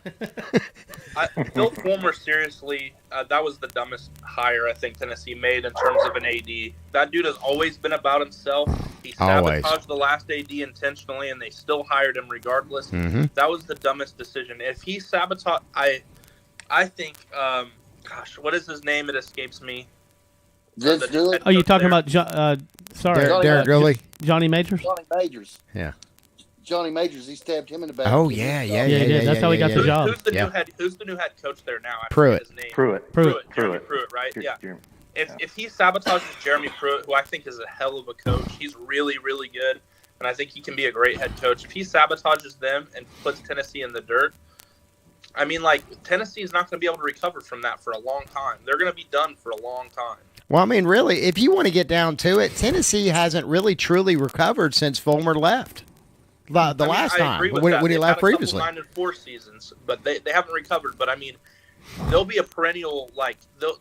Phil Fulmer, seriously, that was the dumbest hire I think Tennessee made in terms of an AD. That dude has always been about himself. He sabotaged the last AD intentionally, and they still hired him regardless. Mm-hmm. That was the dumbest decision. If he sabotaged, I think, what is his name? It escapes me. Oh, you talking about Derek Gurley? Johnny Majors? Johnny Majors. Yeah. Johnny Majors, he stabbed him in the back. Oh, yeah. That's how he got the job. Who's the new head coach there now? Pruitt. Jeremy Pruitt, right? Yeah. If he sabotages Jeremy Pruitt, who I think is a hell of a coach, he's really, really good, and I think he can be a great head coach. If he sabotages them and puts Tennessee in the dirt, I mean, Tennessee is not going to be able to recover from that for a long time. They're going to be done for a long time. Well, I mean, really, if you want to get down to it, Tennessee hasn't really truly recovered since Fulmer left. Last time when he left previously. 9-4 seasons, but they haven't recovered. But I mean, they'll be a perennial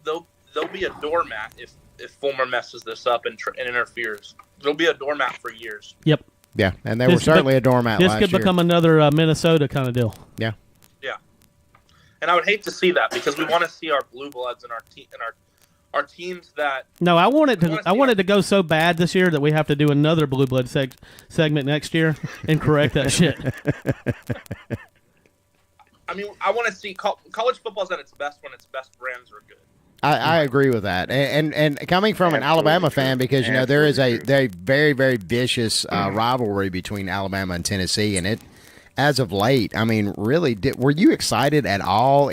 they'll there'll be a doormat if Fulmer messes this up and interferes. There'll be a doormat for years. Yep. Yeah, and they were certainly a doormat This last could year. become another Minnesota kind of deal. Yeah. Yeah. And I would hate to see that because we want to see our blue bloods and our teams that. No, I want it to go so bad this year that we have to do another blue blood segment next year and correct that shit. I mean, I want to see college football's at its best when its best brands are good. I agree with that, and coming from an Alabama fan, because there is a very, very vicious rivalry between Alabama and Tennessee, and it, as of late, I mean, really, were you excited at all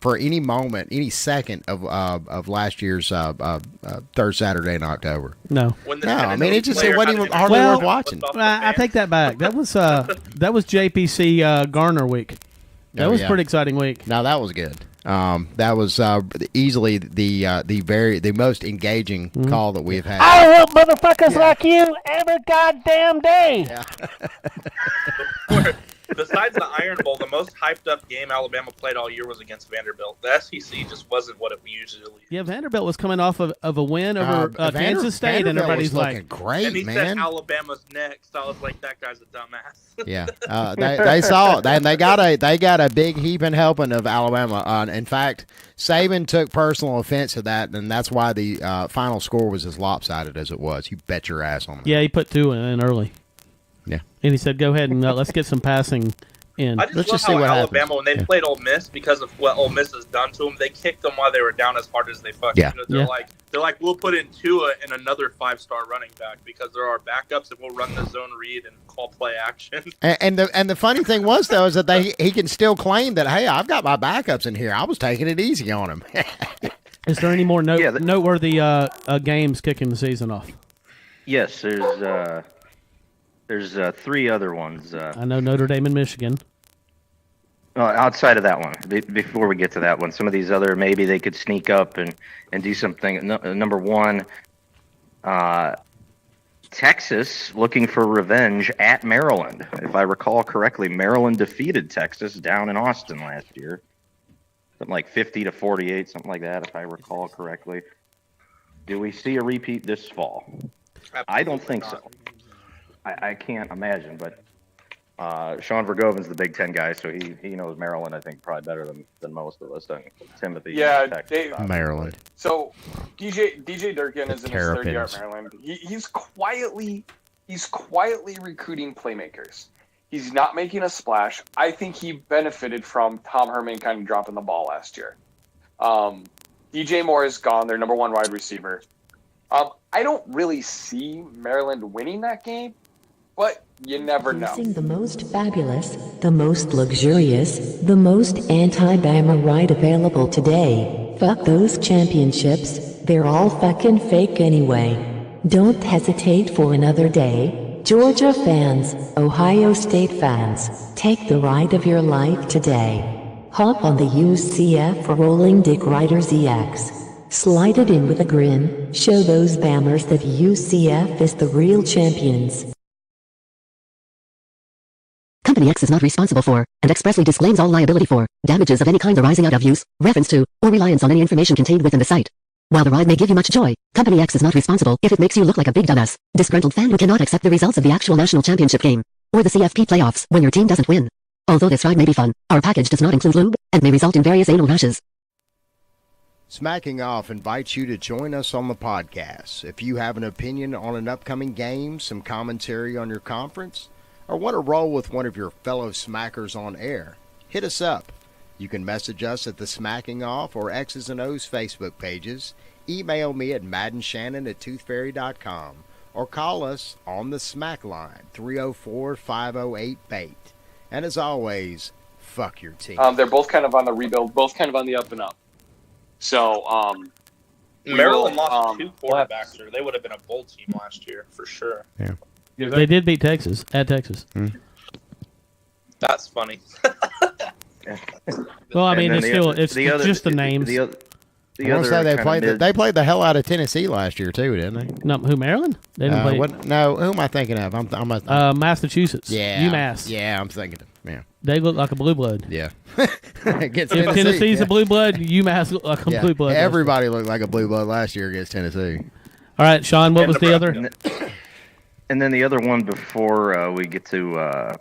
for any moment, any second of last year's third Saturday in October? No, I mean, it wasn't even hardly worth watching. I take that back. That was JPC Garner week. That was a pretty exciting week. No, that was good. That was easily the most engaging call that we've had. I help motherfuckers like you every goddamn day. Besides the Iron Bowl, the most hyped up game Alabama played all year was against Vanderbilt. The SEC just wasn't what it usually is. Yeah, Vanderbilt was coming off of a win over Kansas State, and everybody's like, great, and he man. said Alabama's next. I was like, that guy's a dumbass. Yeah, they saw it, and they got a big heaping helping of Alabama. In fact, Saban took personal offense to that, and that's why the final score was as lopsided as it was. You bet your ass on that. Yeah, he put 2 in early. Yeah, and he said, "Go ahead and let's get some passing in." I just let's love just see how what Alabama, happens. when they played Ole Miss, because of what Ole Miss has done to them, they kicked them while they were down as hard as they fucking could. They're like, we'll put in Tua and another 5-star running back because they're our backups, and we'll run the zone read and call play action. And the funny thing was though is that he can still claim that, hey, I've got my backups in here. I was taking it easy on him. Is there any more noteworthy games kicking the season off? Yes, there's 3 other ones. I know Notre Dame and Michigan. Outside of that one, before we get to that one, some of these other, maybe they could sneak up and do something. Number 1, Texas looking for revenge at Maryland. If I recall correctly, Maryland defeated Texas down in Austin last year. Something like 50-48, something like that, if I recall correctly. Do we see a repeat this fall? I don't think so. I can't imagine, but Sean Vergowven's the Big Ten guy, so he knows Maryland, I think, probably better than most of us. Timothy. Yeah, Maryland. So DJ Durkin is in his third year at Maryland. He's quietly recruiting playmakers. He's not making a splash. I think he benefited from Tom Herman kind of dropping the ball last year. DJ Moore is gone, their number 1 wide receiver. I don't really see Maryland winning that game, but you never know. Using the most fabulous, the most luxurious, the most anti-Bama ride available today. Fuck those championships, they're all fucking fake anyway. Don't hesitate for another day. Georgia fans, Ohio State fans, take the ride of your life today. Hop on the UCF Rolling Dick Rider ZX. Slide it in with a grin, show those Bammers that UCF is the real champions. Company X is not responsible for, and expressly disclaims all liability for, damages of any kind arising out of use, reference to, or reliance on any information contained within the site. While the ride may give you much joy, Company X is not responsible if it makes you look like a big dumbass, disgruntled fan who cannot accept the results of the actual national championship game, or the CFP playoffs when your team doesn't win. Although this ride may be fun, our package does not include lube, and may result in various anal rashes. Smacking Off invites you to join us on the podcast. If you have an opinion on an upcoming game, some commentary on your conference, or want to roll with one of your fellow smackers on air, hit us up. You can message us at the Smacking Off or X's and O's Facebook pages, email me at maddenshannon@toothfairy.com, or call us on the Smack line, 304-508-BAIT. And as always, fuck your team. They're both kind of on the rebuild, both kind of on the up and up. So, Maryland lost 2 quarterbacks, or they would have been a bowl team last year for sure. Yeah. They did beat Texas at Texas. That's funny. Well, I mean, it's just the names. I want to say they played the hell out of Tennessee last year too, didn't they? No, who, Maryland? They didn't play. No, who am I thinking of? Massachusetts. Yeah, UMass. Yeah, I'm thinking of. Yeah. They look like a blue blood. Yeah. If Tennessee's a blue blood, UMass look like a blue blood. Everybody looked like a blue blood last year against Tennessee. All right, Sean, what was the other? And then the other one before we get to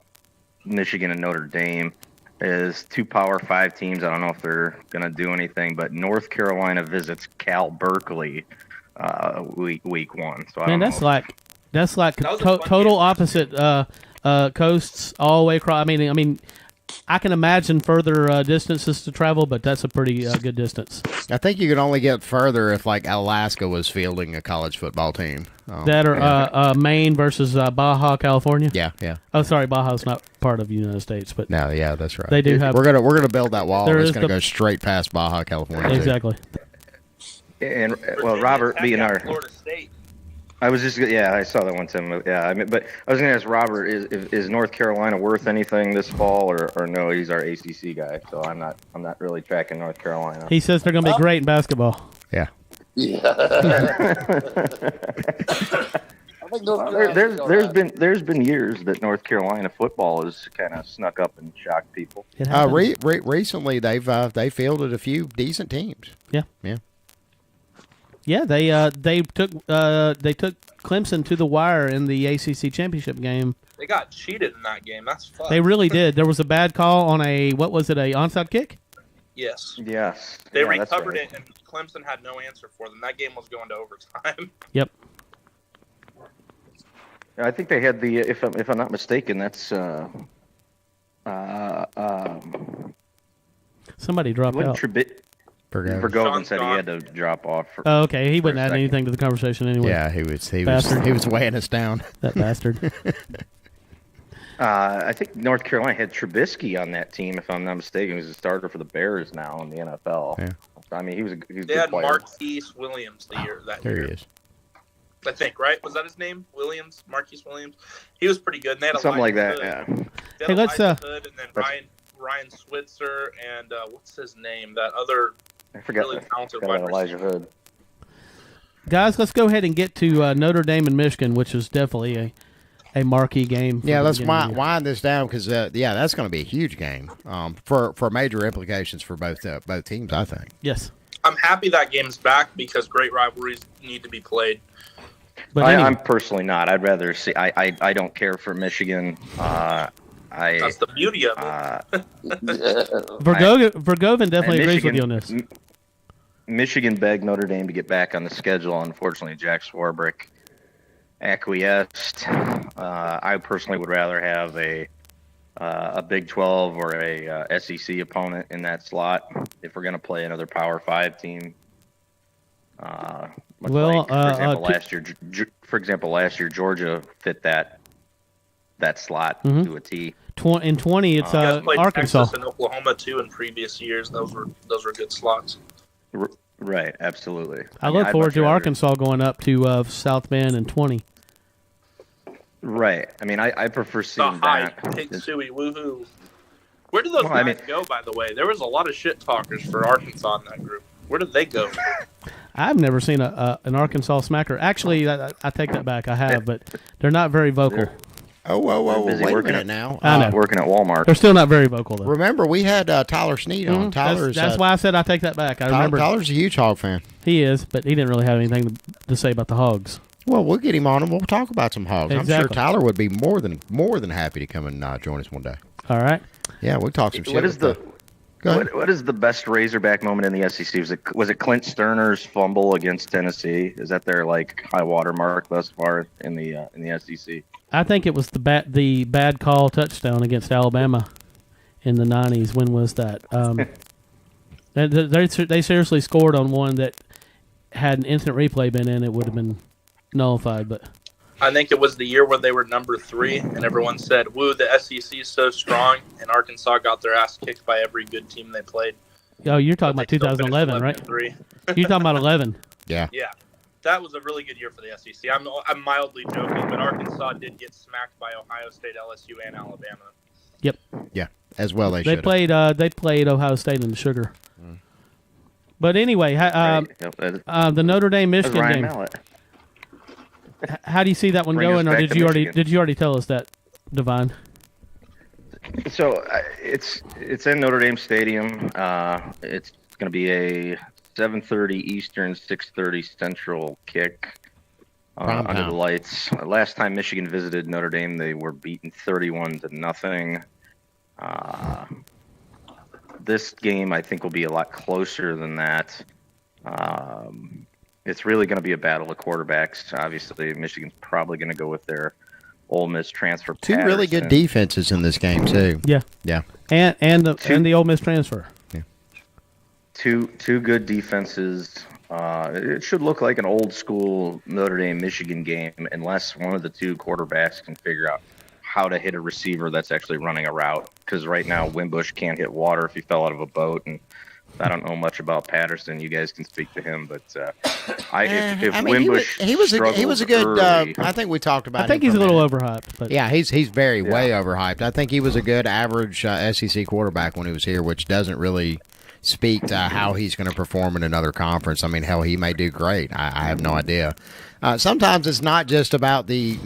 Michigan and Notre Dame is 2 Power 5 teams. I don't know if they're going to do anything, but North Carolina visits Cal Berkeley week 1. So Man, that's like total opposite coasts all the way across. I mean, I can imagine further distances to travel, but that's a pretty good distance. I think you could only get further if like Alaska was fielding a college football team. That or Maine versus Baja, California. Yeah. Oh, sorry, Baja's not part of the United States, but No, yeah, that's right. They do have. We're gonna build that wall. There It's is gonna the- go straight past Baja, California. too. Exactly. And well, Robert being our, Florida State. I was just I saw that one, Tim. Yeah, I mean, but I was going to ask Robert: is North Carolina worth anything this fall, or no? He's our ACC guy, so I'm not really tracking North Carolina. He says they're going to be great in basketball. Yeah. There's been years that North Carolina football has kind of snuck up and shocked people. Recently, they've fielded a few decent teams. Yeah. Yeah. Yeah, they took Clemson to the wire in the ACC championship game. They got cheated in that game. That's fun. They really did. There was a bad call on a onside kick? Yes. Yes. They Yeah, that's recovered right. it, and Clemson had no answer for them. That game was going to overtime. Yep. I think they had the if I'm not mistaken, that's Somebody dropped out. Vergowven said he had to drop off. Oh, okay. He wouldn't add anything to the conversation anyway. Yeah, he was weighing us down. That bastard. I think North Carolina had Trubisky on that team, if I'm not mistaken. He was a starter for the Bears now in the NFL. Yeah. I mean, he was a They good had player. Marquise Williams that year. There he is. I think, right? Was that his name? Marquise Williams? He was pretty good. And they had Something like Elijah that, Hood. They had Hey, let's, Elijah Hood, and then Ryan Switzer, and what's his name? That other I forgot, really talented forgot wide about Elijah Hood. Guys, let's go ahead and get to Notre Dame and Michigan, which is definitely a marquee game. Yeah, let's wind this down because that's going to be a huge game for major implications for both teams. I think. Yes. I'm happy that game's back because great rivalries need to be played. But I'm personally not. I'd rather see. I don't care for Michigan. That's the beauty of it. Vergowven definitely agrees with you on this. Michigan begged Notre Dame to get back on the schedule. Unfortunately, Jack Swarbrick acquiesced. I personally would rather have a Big 12 or a SEC opponent in that slot if we're going to play another Power 5 team. For example, last year Georgia fit that slot to a T. In 20, it's You guys played Arkansas. Texas and Oklahoma too in previous years. Those were good slots. Right, absolutely. I look forward to Arkansas going up to South Bend in 20. Right. I mean, I prefer seeing Hype, that. Take Suey, woohoo. Where did those guys go, by the way? There was a lot of shit talkers for Arkansas in that group. Where did they go? I've never seen an Arkansas smacker. Actually, I take that back. I have, but they're not very vocal. Whoa! Busy Wait a working minute now. I know. Working at Walmart. They're still not very vocal, though. Remember, we had Tyler Snead on. That's why I said I take that back. I remember Tyler's a huge Hog fan. He is, but he didn't really have anything to say about the Hogs. Well, we'll get him on and we'll talk about some Hogs. Exactly. I'm sure Tyler would be more than happy to come and join us one day. All right. Yeah, we'll talk some shit. What is the best Razorback moment in the SEC? Was it Clint Sterner's fumble against Tennessee? Is that their high water mark thus far in the SEC? I think it was the bad call touchdown against Alabama in the 90s. When was that? They seriously scored on one that had an instant replay been in, it would have been nullified. But I think it was the year where they were number 3, and everyone said, "Woo, the SEC is so strong," and Arkansas got their ass kicked by every good team they played. Oh, you're talking about 2011, right? You're talking about 11. Yeah. Yeah. That was a really good year for the SEC. I'm mildly joking, but Arkansas did get smacked by Ohio State, LSU, and Alabama. Yep. Yeah, as well they should. They played Ohio State in the sugar. But anyway, the Notre Dame Michigan game. How do you see that one Bring us going, or back did to you Michigan. already tell us that, Devine? So it's in Notre Dame Stadium. It's going to be a 7:30 Eastern, 6:30 Central kick under the lights. Last time Michigan visited Notre Dame, they were beaten 31-0. This game, I think, will be a lot closer than that. It's really going to be a battle of quarterbacks. Obviously, Michigan's probably going to go with their Ole Miss transfer. Two really good defenses in this game too. Yeah. And the Ole Miss transfer. Yeah. Two good defenses. It should look like an old school Notre Dame Michigan game, unless one of the two quarterbacks can figure out how to hit a receiver that's actually running a route. Because right now, Wimbush can't hit water if he fell out of a boat, and I don't know much about Patterson. You guys can speak to him, but if Wimbush he was a good. early, I think we talked about. I think he's a little overhyped. But. Yeah, he's way overhyped. I think he was a good average SEC quarterback when he was here, which doesn't really speak to how he's going to perform in another conference. I mean, hell, he may do great. I have no idea. Sometimes it's not just about the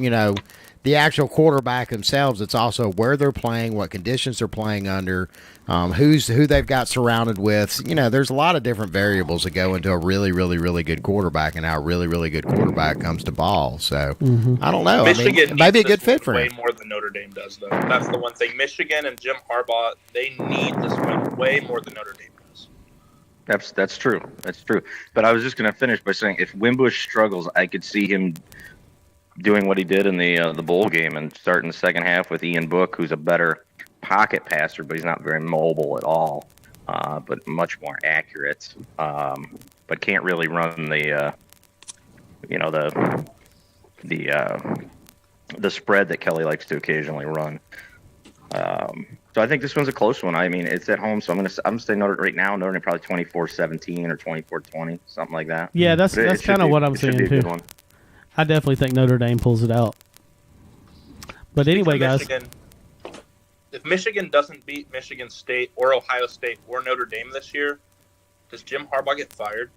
actual quarterback themselves. It's also where they're playing, what conditions they're playing under, who they've got surrounded with. There's a lot of different variables that go into a really, really, really good quarterback and how a really, really good quarterback comes to ball. So I don't know. Michigan it might be a good fit for way him. more than Notre Dame does, though. That's the one thing. Michigan and Jim Harbaugh, they need this win way more than Notre Dame does. That's true. That's true. But I was just going to finish by saying, if Wimbush struggles, I could see him doing what he did in the bowl game and starting the second half with Ian Book, who's a better pocket passer, but he's not very mobile at all, but much more accurate, but can't really run the spread that Kelly likes to occasionally run. So I think this one's a close one. I mean, it's at home, so I'm gonna say right now Notre Dame probably 24-17 or 24-20, something like that. Yeah, that's kind of what I'm saying too. I definitely think Notre Dame pulls it out. But anyway, guys. If Michigan doesn't beat Michigan State or Ohio State or Notre Dame this year, does Jim Harbaugh get fired?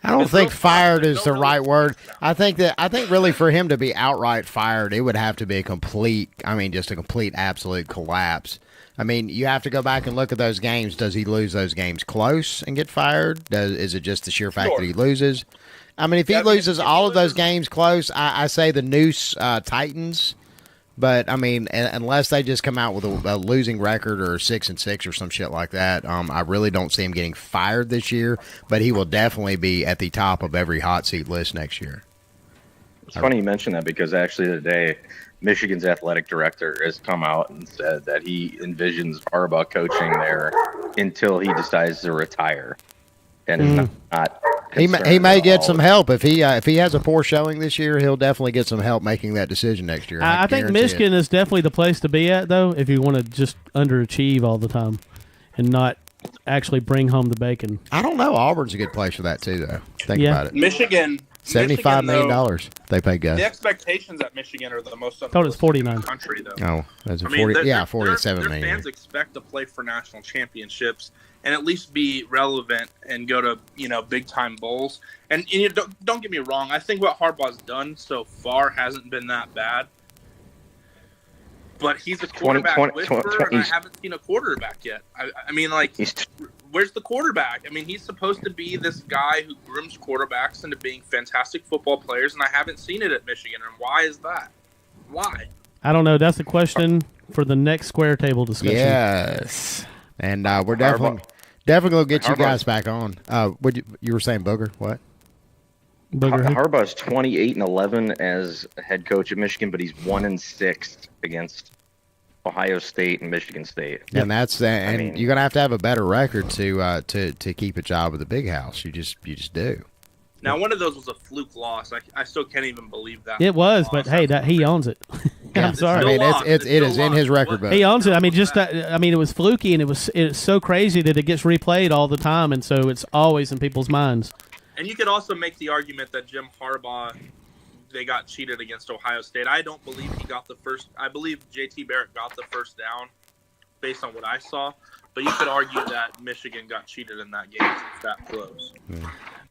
I don't think fired is the right word. I think really for him to be outright fired, it would have to be a complete absolute collapse. I mean, you have to go back and look at those games. Does he lose those games close and get fired? Is it just the sheer fact that he loses? I mean, if he loses all of those games close, I say the noose tightens. But I mean, unless they just come out with a losing record or 6-6 or some shit like that, I really don't see him getting fired this year. But he will definitely be at the top of every hot seat list next year. It's funny you mention that, because actually today, Michigan's athletic director has come out and said that he envisions Harbaugh coaching there until he decides to retire, and is not. He may get some help if he has a poor showing this year. He'll definitely get some help making that decision next year. I think Michigan is definitely the place to be at, though, if you want to just underachieve all the time and not actually bring home the bacon. I don't know. Auburn's a good place for that too, though. Think about it. Michigan. $75 million they pay Gus. The expectations at Michigan are the most I thought it's 49 in the country, though. Oh, that's 40. Yeah, 47 their million. Fans expect to play for national championships and at least be relevant and go to big time bowls. And don't get me wrong, I think what Harbaugh's done so far hasn't been that bad. But he's a quarterback whisperer, and I haven't seen a quarterback yet. I mean, like, where's the quarterback? I mean, he's supposed to be this guy who grooms quarterbacks into being fantastic football players, and I haven't seen it at Michigan. And why is that? Why? I don't know. That's a question for the next square table discussion. Yes. And we're definitely going to get you guys back on. You were saying Booger? What? Harbaugh's 28-11 as head coach at Michigan, but he's 1-6 against Ohio State and Michigan State. And you're going to have a better record to keep a job at the big house. You just do. Now, one of those was a fluke loss. I still can't even believe that. It was, but hey, he owns it. I'm sorry. I mean, it is in his record book. He owns it. I mean, it was fluky, and it's so crazy that it gets replayed all the time, and so it's always in people's minds. And you could also make the argument that Jim Harbaugh, they got cheated against Ohio State. I don't believe he got the first. I believe JT Barrett got the first down based on what I saw. But you could argue that Michigan got cheated in that game. It's that close.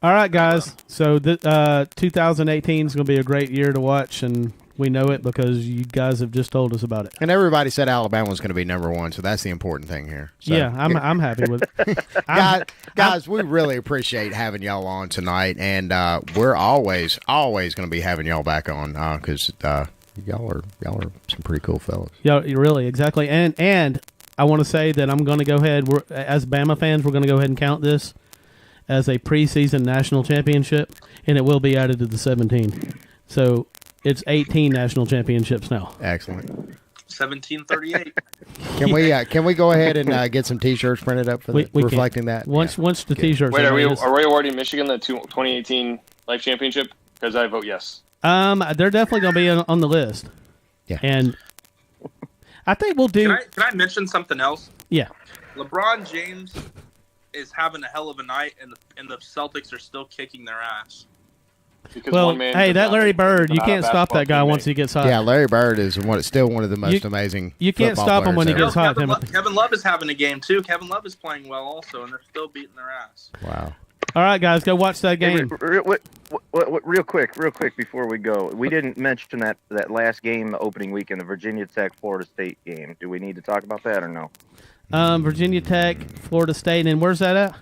All right, guys. So 2018 is going to be a great year to watch, and We know it because you guys have just told us about it. And everybody said Alabama was going to be number one, so that's the important thing here. So, yeah, I'm happy with it. Guys, we really appreciate having y'all on tonight, and we're always going to be having y'all back on because y'all are some pretty cool fellas. Yeah, really, exactly. And I want to say that I'm going to go ahead. As Bama fans, we're going to go ahead and count this as a preseason national championship, and it will be added to the 17. So it's 18 national championships now. Excellent. 1738. Can we go ahead and get some T-shirts printed up for reflecting that? Once the T-shirts. Wait, are we awarding Michigan the 2018 Life Championship? Because I vote yes. They're definitely going to be on the list. Yeah. And I think we'll do. Can I mention something else? Yeah. LeBron James is having a hell of a night, and the Celtics are still kicking their ass. Because well, hey, that Larry Bird, you can't stop that guy once he gets hot. Yeah, Larry Bird is still one of the most amazing. You can't stop him when he gets hot. Kevin Love is having a game too. Kevin Love is playing well also, and they're still beating their ass. Wow. All right, guys, go watch that game. Hey, real quick before we go, we didn't mention that last game opening weekend, the Virginia Tech Florida State game. Do we need to talk about that or no? Virginia Tech, Florida State, and where's that at?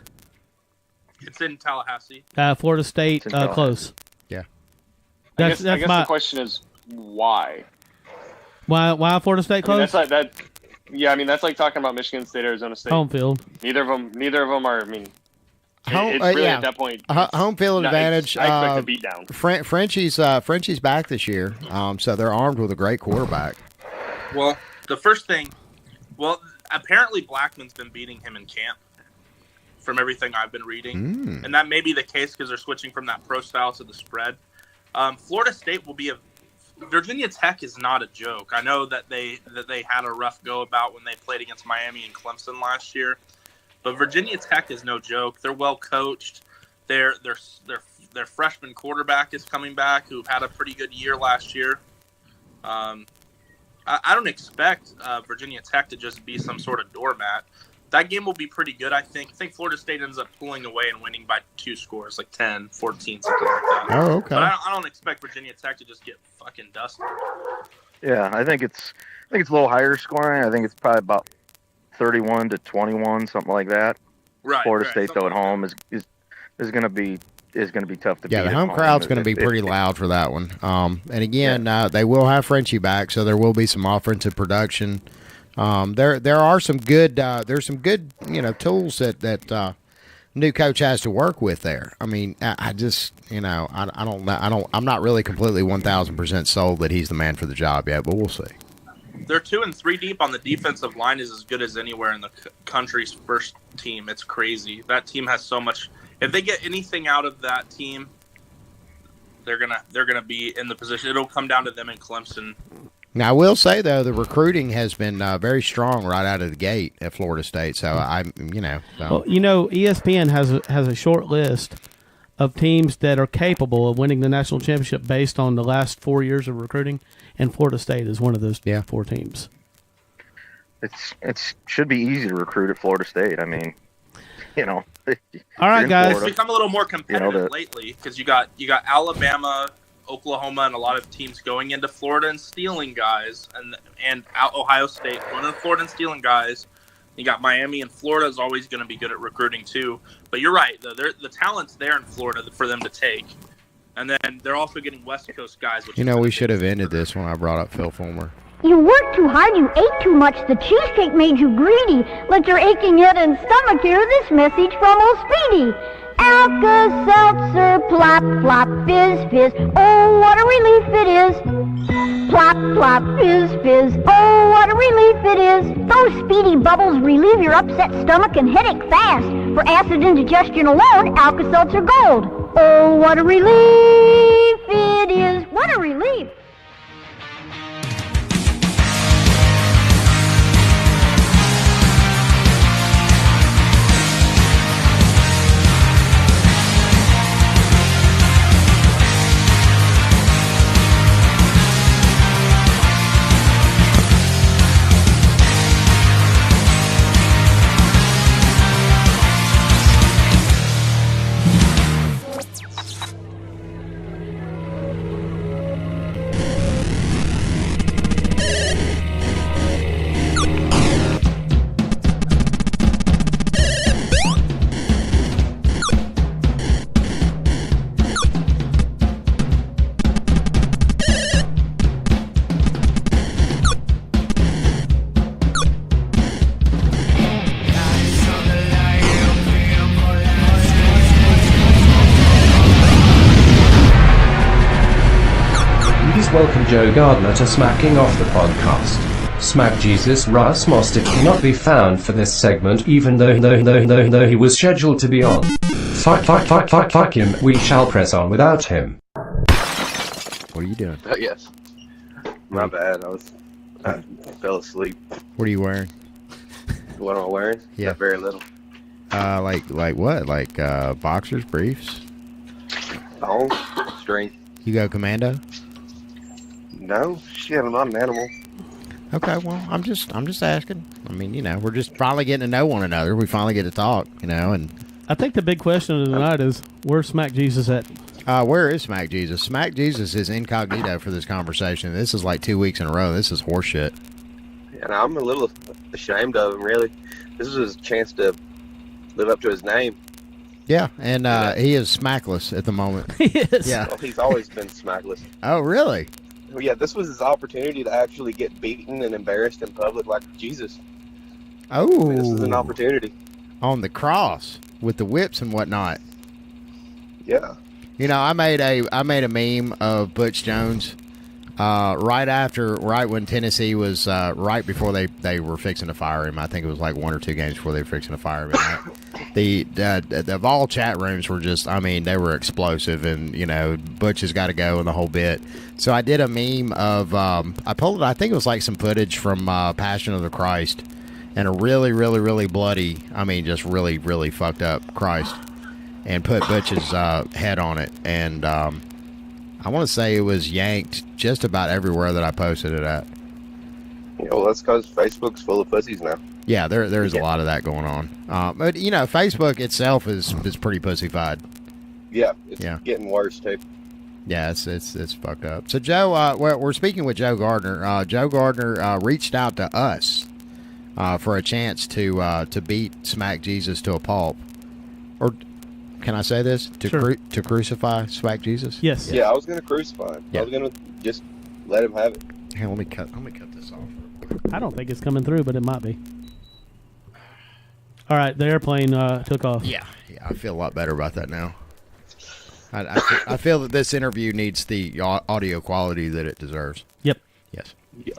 It's in Tallahassee. Florida State, close. Yeah. I guess the question is why? Why Florida State close? That's like that. Yeah, I mean that's like talking about Michigan State, Arizona State. Home field. Neither of them are. I mean, it's really at that point. Home field advantage. I expect a beat down. Frenchie's back this year, so they're armed with a great quarterback. Well, the first thing, apparently Blackman's been beating him in camp. From everything I've been reading, and that may be the case because they're switching from that pro style to the spread. Florida State will be Virginia Tech is not a joke. I know that they had a rough go about when they played against Miami and Clemson last year, but Virginia Tech is no joke. They're well coached. Their freshman quarterback is coming back, who had a pretty good year last year. I don't expect Virginia Tech to just be some sort of doormat. That game will be pretty good, I think. I think Florida State ends up pulling away and winning by 2 scores, like 10, 14, something like that. Oh, okay. But I don't expect Virginia Tech to just get fucking dusted. Yeah, I think it's a little higher scoring. I think it's probably about 31-21, something like that. Right. Florida State though at home is going to be tough to beat. Yeah, the home crowd's going to be pretty loud for that one. And again, they will have Frenchie back, so there will be some offensive production. There are some good tools that new coach has to work with there. I mean, I just I'm not really completely 1,000% sold that he's the man for the job yet, but we'll see. They're 2 and 3 deep on the defensive line is as good as anywhere in the country's first team. It's crazy. That team has so much. If they get anything out of that team, they're gonna be in the position. It'll come down to them in Clemson. Now, I will say, though, the recruiting has been very strong right out of the gate at Florida State. So, ESPN has a short list of teams that are capable of winning the national championship based on the last 4 years of recruiting, and Florida State is one of those 4 teams. It should be easy to recruit at Florida State. I mean, All right, guys. It's become a little more competitive lately because you got Alabama, Oklahoma, and a lot of teams going into Florida and stealing guys, and Ohio State going into Florida and stealing guys. You got Miami, and Florida is always going to be good at recruiting too. But you're right, the talent's there in Florida for them to take, and then they're also getting West Coast guys. Which we should have ended this when I brought up Phil Fulmer. You worked too hard, you ate too much, the cheesecake made you greedy. Let your aching head and stomach hear this message from old Speedy. Alka-Seltzer, plop, plop, fizz, fizz, oh, what a relief it is. Plop, plop, fizz, fizz, oh, what a relief it is. Those Speedy bubbles relieve your upset stomach and headache fast. For acid indigestion alone, Alka-Seltzer Gold. Oh, what a relief it is. What a relief. Please welcome Joe Gardner to Smacking Off the Podcast. Smack Jesus. Russ Mostic cannot be found for this segment, even though he was scheduled to be on. Fuck him. We shall press on without him. What are you doing? Yes. My bad. I fell asleep. What are you wearing? What am I wearing? Yeah. Not very little. Like what? Like boxers, briefs? Thong, string. You go commando? No, shit, I'm not an animal. Okay, well, I'm just asking. I mean, we're just finally getting to know one another. We finally get to talk, and I think the big question of the night is, where's Smack Jesus at? Where is Smack Jesus? Smack Jesus is incognito for this conversation. This is like 2 weeks in a row. This is horseshit. And I'm a little ashamed of him, really. This is his chance to live up to his name. Yeah, and he is smackless at the moment. He is. Yeah. Well, he's always been smackless. Oh, really? Well, yeah, this was his opportunity to actually get beaten and embarrassed in public like Jesus. Oh. This is an opportunity. On the cross with the whips and whatnot. Yeah. I made a meme of Butch Jones right when Tennessee was right before they were fixing to fire him. I think it was like 1 or 2 games before they were fixing to fire him. The all chat rooms were just, they were explosive, and Butch has got to go and the whole bit. So I did a meme of I pulled it. I think it was like some footage from Passion of the Christ, and a really, really, really bloody, just really, really fucked up Christ, and put Butch's head on it, and I want to say it was yanked just about everywhere that I posted it at. Yeah, well, that's because Facebook's full of pussies now. Yeah, there's a lot of that going on. But Facebook itself is pretty pussified. Yeah, it's getting worse too. Yeah, it's fucked up. So Joe, we're speaking with Joe Gardner. Joe Gardner reached out to us for a chance to beat Smack Jesus to a pulp, or can I say this? To crucify Smack Jesus? Yes. Yeah, I was going to crucify him. Yeah. I was going to just let him have it. Hey, let me cut this off. I don't think it's coming through, but it might be. All right, the airplane took off. Yeah, I feel a lot better about that now. I feel that this interview needs the audio quality that it deserves. Yep. Yes. Yeah,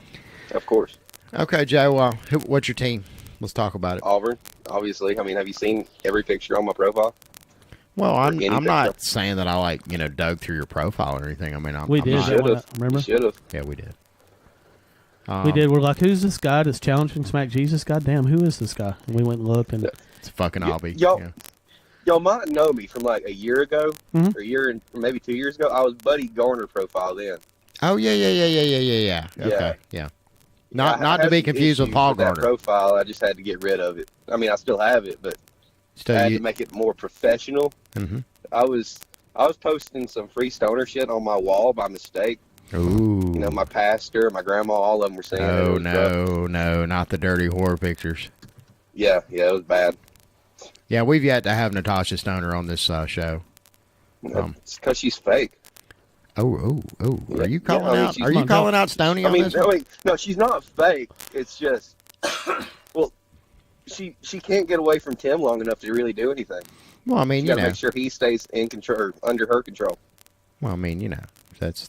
of course. Okay, Joe, what's your team? Let's talk about it. Auburn, obviously. Have you seen every picture on my profile? Well, I'm not saying that I dug through your profile or anything. We did. Remember? Should have. Yeah, we did. We did. We're like, who's this guy that's challenging Smack Jesus? Goddamn, who is this guy? And we went and looked, and it's a fucking hobby. Y'all might know me from like a year ago, or a year and maybe 2 years ago. I was Buddy Garner profile then. Oh yeah. Okay, yeah. Not to be confused with Paul Garner. Profile, I just had to get rid of it. I still have it, but I had to make it more professional. Mm-hmm. I was posting some free stoner shit on my wall by mistake. Ooh. My pastor, my grandma, all of them were saying. Oh no, not the dirty horror pictures. Yeah, it was bad. Yeah, we've yet to have Natasha Stoner on this show. It's because she's fake. Oh! Are you calling out? Are you calling out Stoney on this? No, she's not fake. It's just, well, she can't get away from Tim long enough to really do anything. Well, you gotta make sure he stays in control, or under her control. Well, that's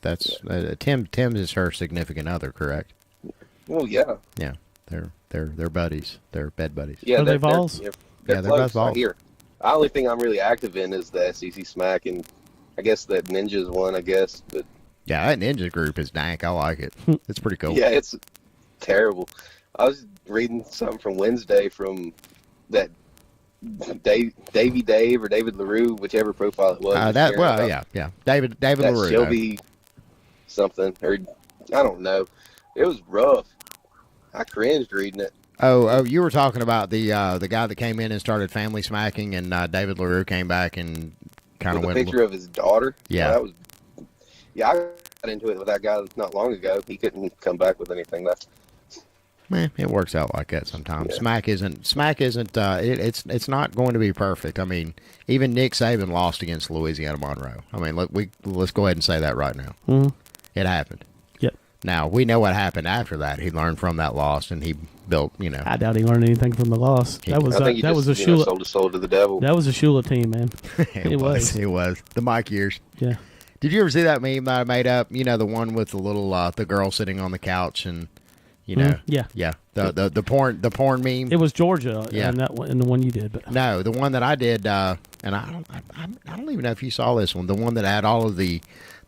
Tim is her significant other, correct? Well, yeah. Yeah, they're buddies. They're bed buddies. Yeah, they're balls. They're both balls. Here, the only thing I'm really active in is the SEC Smack, and I guess that Ninja's one. I guess, but yeah, that Ninja group is dank. I like it. It's pretty cool. Yeah, it's terrible. I was reading something from Wednesday from that Davy Dave or David LaRue, whichever profile it was. Yeah. David LaRue. Shelby something, or I don't know. It was rough. I cringed reading it. Oh, you were talking about the guy that came in and started family smacking, and David LaRue came back and kind of went. A picture of his daughter. Yeah. I got into it with that guy not long ago. He couldn't come back with anything. It works out like that sometimes. Yeah. Smack isn't. It's not going to be perfect. Even Nick Saban lost against Louisiana Monroe. Let's go ahead and say that right now. Mm-hmm. It happened. Yep. Now we know what happened after that. He learned from that loss, and he built. I doubt he learned anything from the loss. That was a Shula. Sold his soul to the devil. That was a Shula team, man. It was the Mike years. Yeah. Did you ever see that meme that I made up? You know, the one with the little the girl sitting on the couch and you know, yeah. The porn meme. It was Georgia, Yeah. and that one, and the one you did, but No, the one that I did, and I don't even know if you saw this one. The one that had all of the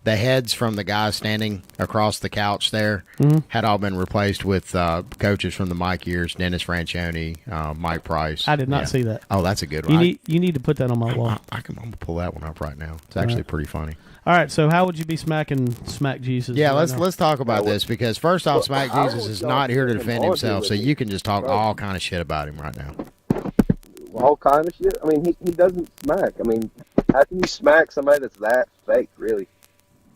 heads from the guys standing across the couch there had all been replaced with coaches from the Mike years: Dennis Franchione, Mike Price. I did not see that. Oh, that's a good one. You need to put that on my wall. I'm gonna pull that one up right now. It's actually pretty funny. All right, so how would you be smacking Smack Jesus? Yeah, right let's talk about this because first off, Smack I Jesus want is y'all not here to to defend argue himself, with so me. you can just talk Right. all kind of shit about him right now. All kind of shit. I mean, he doesn't smack. I mean, how can you smack somebody that's that fake? Really?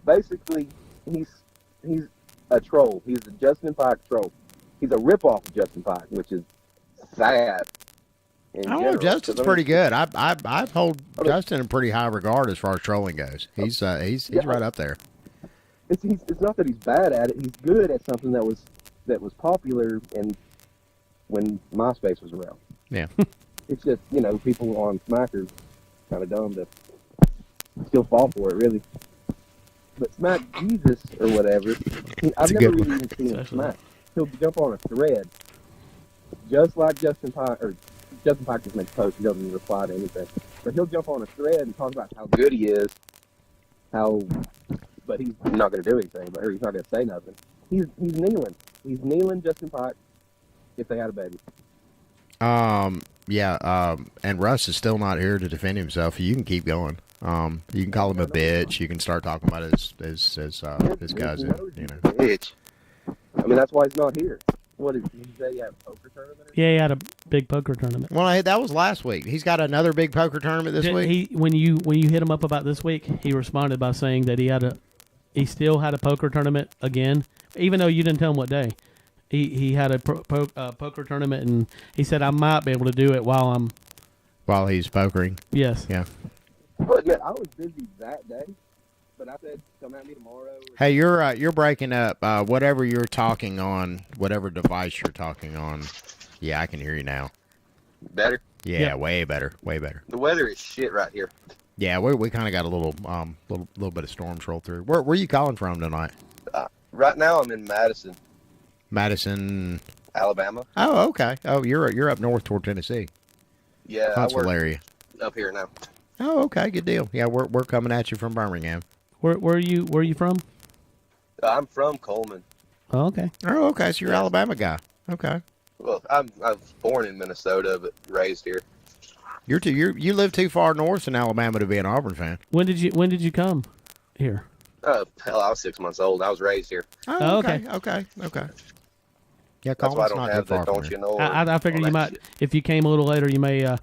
Basically, he's a troll. He's a Justin Pike troll. He's a ripoff of Justin Pike, which is sad. in Oh, general. Justin's 'Cause, I mean, pretty good. I hold Justin in pretty high regard as far as trolling goes. He's right up there. It's not that he's bad at it. He's good at something that was popular and when MySpace was around. Yeah. It's just, people on Smack are kind of dumb to still fall for it, really. But Smack Jesus or whatever, I've a never good really one. even seen him smack. He'll jump on a thread, just like Justin Pike, or Justin Pike just makes posts. He doesn't even reply to anything. But he'll jump on a thread and talk about how good he is, but he's not going to do anything, or he's not going to say nothing. He's kneeling. He's kneeling Justin Pike if they had a baby. Yeah, and Russ is still not here to defend himself. You can keep going. You can call him a bitch. You can start talking about his cousin. Bitch. I mean, that's why he's not here. What did he say? He had a poker tournament? Yeah, he had a big poker tournament. Well, that was last week. He's got another big poker tournament this week. When you hit him up about this week, he responded by saying that he still had a poker tournament again, even though you didn't tell him what day. He had a poker tournament, and he said, I might be able to do it while he's pokering. Yes. Yeah. Well, yeah, I was busy that day, but I said, come at me tomorrow. Hey, you're breaking up. Whatever you're talking on, whatever device you're talking on. Yeah, I can hear you now. Better? Yeah, way better. Way better. The weather is shit right here. Yeah, we kind of got a little bit of storms roll through. Where are you calling from tonight? Right now, I'm in Madison, Alabama. Oh, okay. Oh, you're up north toward Tennessee. Yeah, Huntsville area. Up here now. Oh, okay, good deal. Yeah, we're coming at you from Birmingham. Where are you from? I'm from Coleman. Oh, okay. Oh, okay. So you're an Alabama guy. Okay. Well, I was born in Minnesota, but raised here. You live too far north in Alabama to be an Auburn fan. When did you come here? Hell, I was 6 months old. I was raised here. Oh, okay. Yeah, That's why I Coleman's don't not have too far that. from Don't here. you know? I figured you might, if you came a little later, you may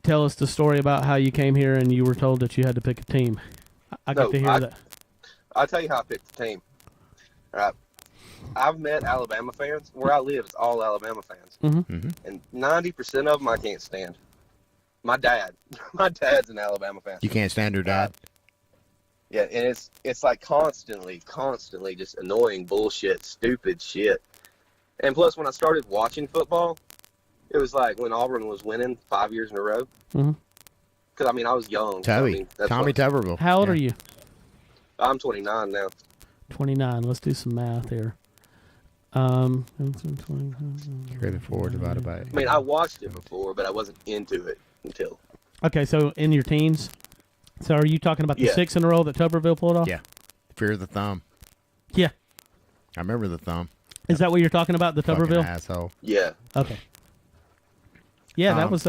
tell us the story about how you came here and you were told that you had to pick a team. I got to hear that. I'll tell you how I picked the team. All right. I've met Alabama fans. Where I live, it's all Alabama fans. Mm-hmm. And 90% of them I can't stand. My dad's an Alabama fan. You can't stand your dad? Yeah, and it's like constantly just annoying bullshit, stupid shit. And plus, when I started watching football, it was like when Auburn was winning 5 years in a row. Mm-hmm. Because, I mean, I was young. Tommy Tuberville. How old are you? I'm 29 now. 29. Let's do some math here. 4 divided by 8. I mean, I watched it before, but I wasn't into it until. Okay, so in your teens. So are you talking about the 6 in a row that Tuberville pulled off? Yeah. Fear of the thumb. Yeah. I remember the thumb. Is that what you're talking about, the Tuberville? Fucking asshole. Yeah. Okay. Yeah, that was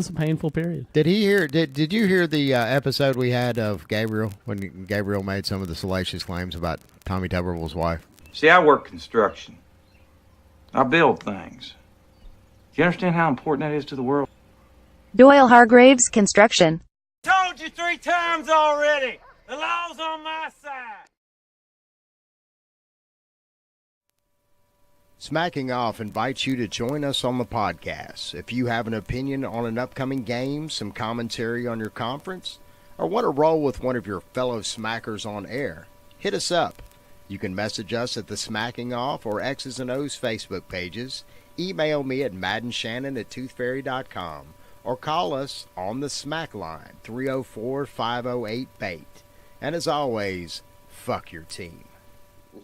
a painful period. Did you hear the episode we had of Gabriel when Gabriel made some of the salacious claims about Tommy Tuberville's wife? See, I work construction. I build things. Do you understand how important that is to the world? Doyle Hargraves Construction. Told you 3 times already. The law's on my side. Smacking Off invites you to join us on the podcast. If you have an opinion on an upcoming game, some commentary on your conference, or want to roll with one of your fellow smackers on air, hit us up. You can message us at the Smacking Off or X's and O's Facebook pages, email me at maddenShannon@toothfairy.com, or call us on the Smack line, 304-508-BAIT. And as always, fuck your team.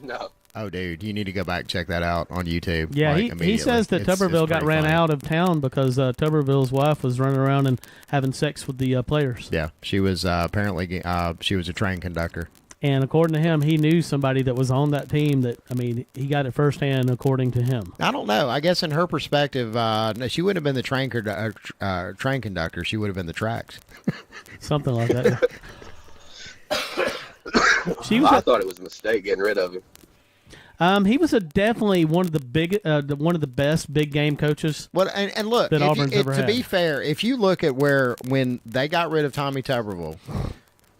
No. Oh, dude, you need to go back and check that out on YouTube. Yeah, like, he immediately. says that It's Tuberville got pretty ran funny. out of town because Tuberville's wife was running around and having sex with the players. Yeah, she was apparently she was a train conductor. And according to him, he knew somebody that was on that team that, I mean, he got it firsthand according to him. I don't know. I guess in her perspective, no, she wouldn't have been the train conductor. She would have been the tracks. Something like that. I thought it was a mistake getting rid of him. He was definitely one of the one of the best big game coaches. Well, and look, that Auburn's ever to had. be fair, if you look at when they got rid of Tommy Tuberville,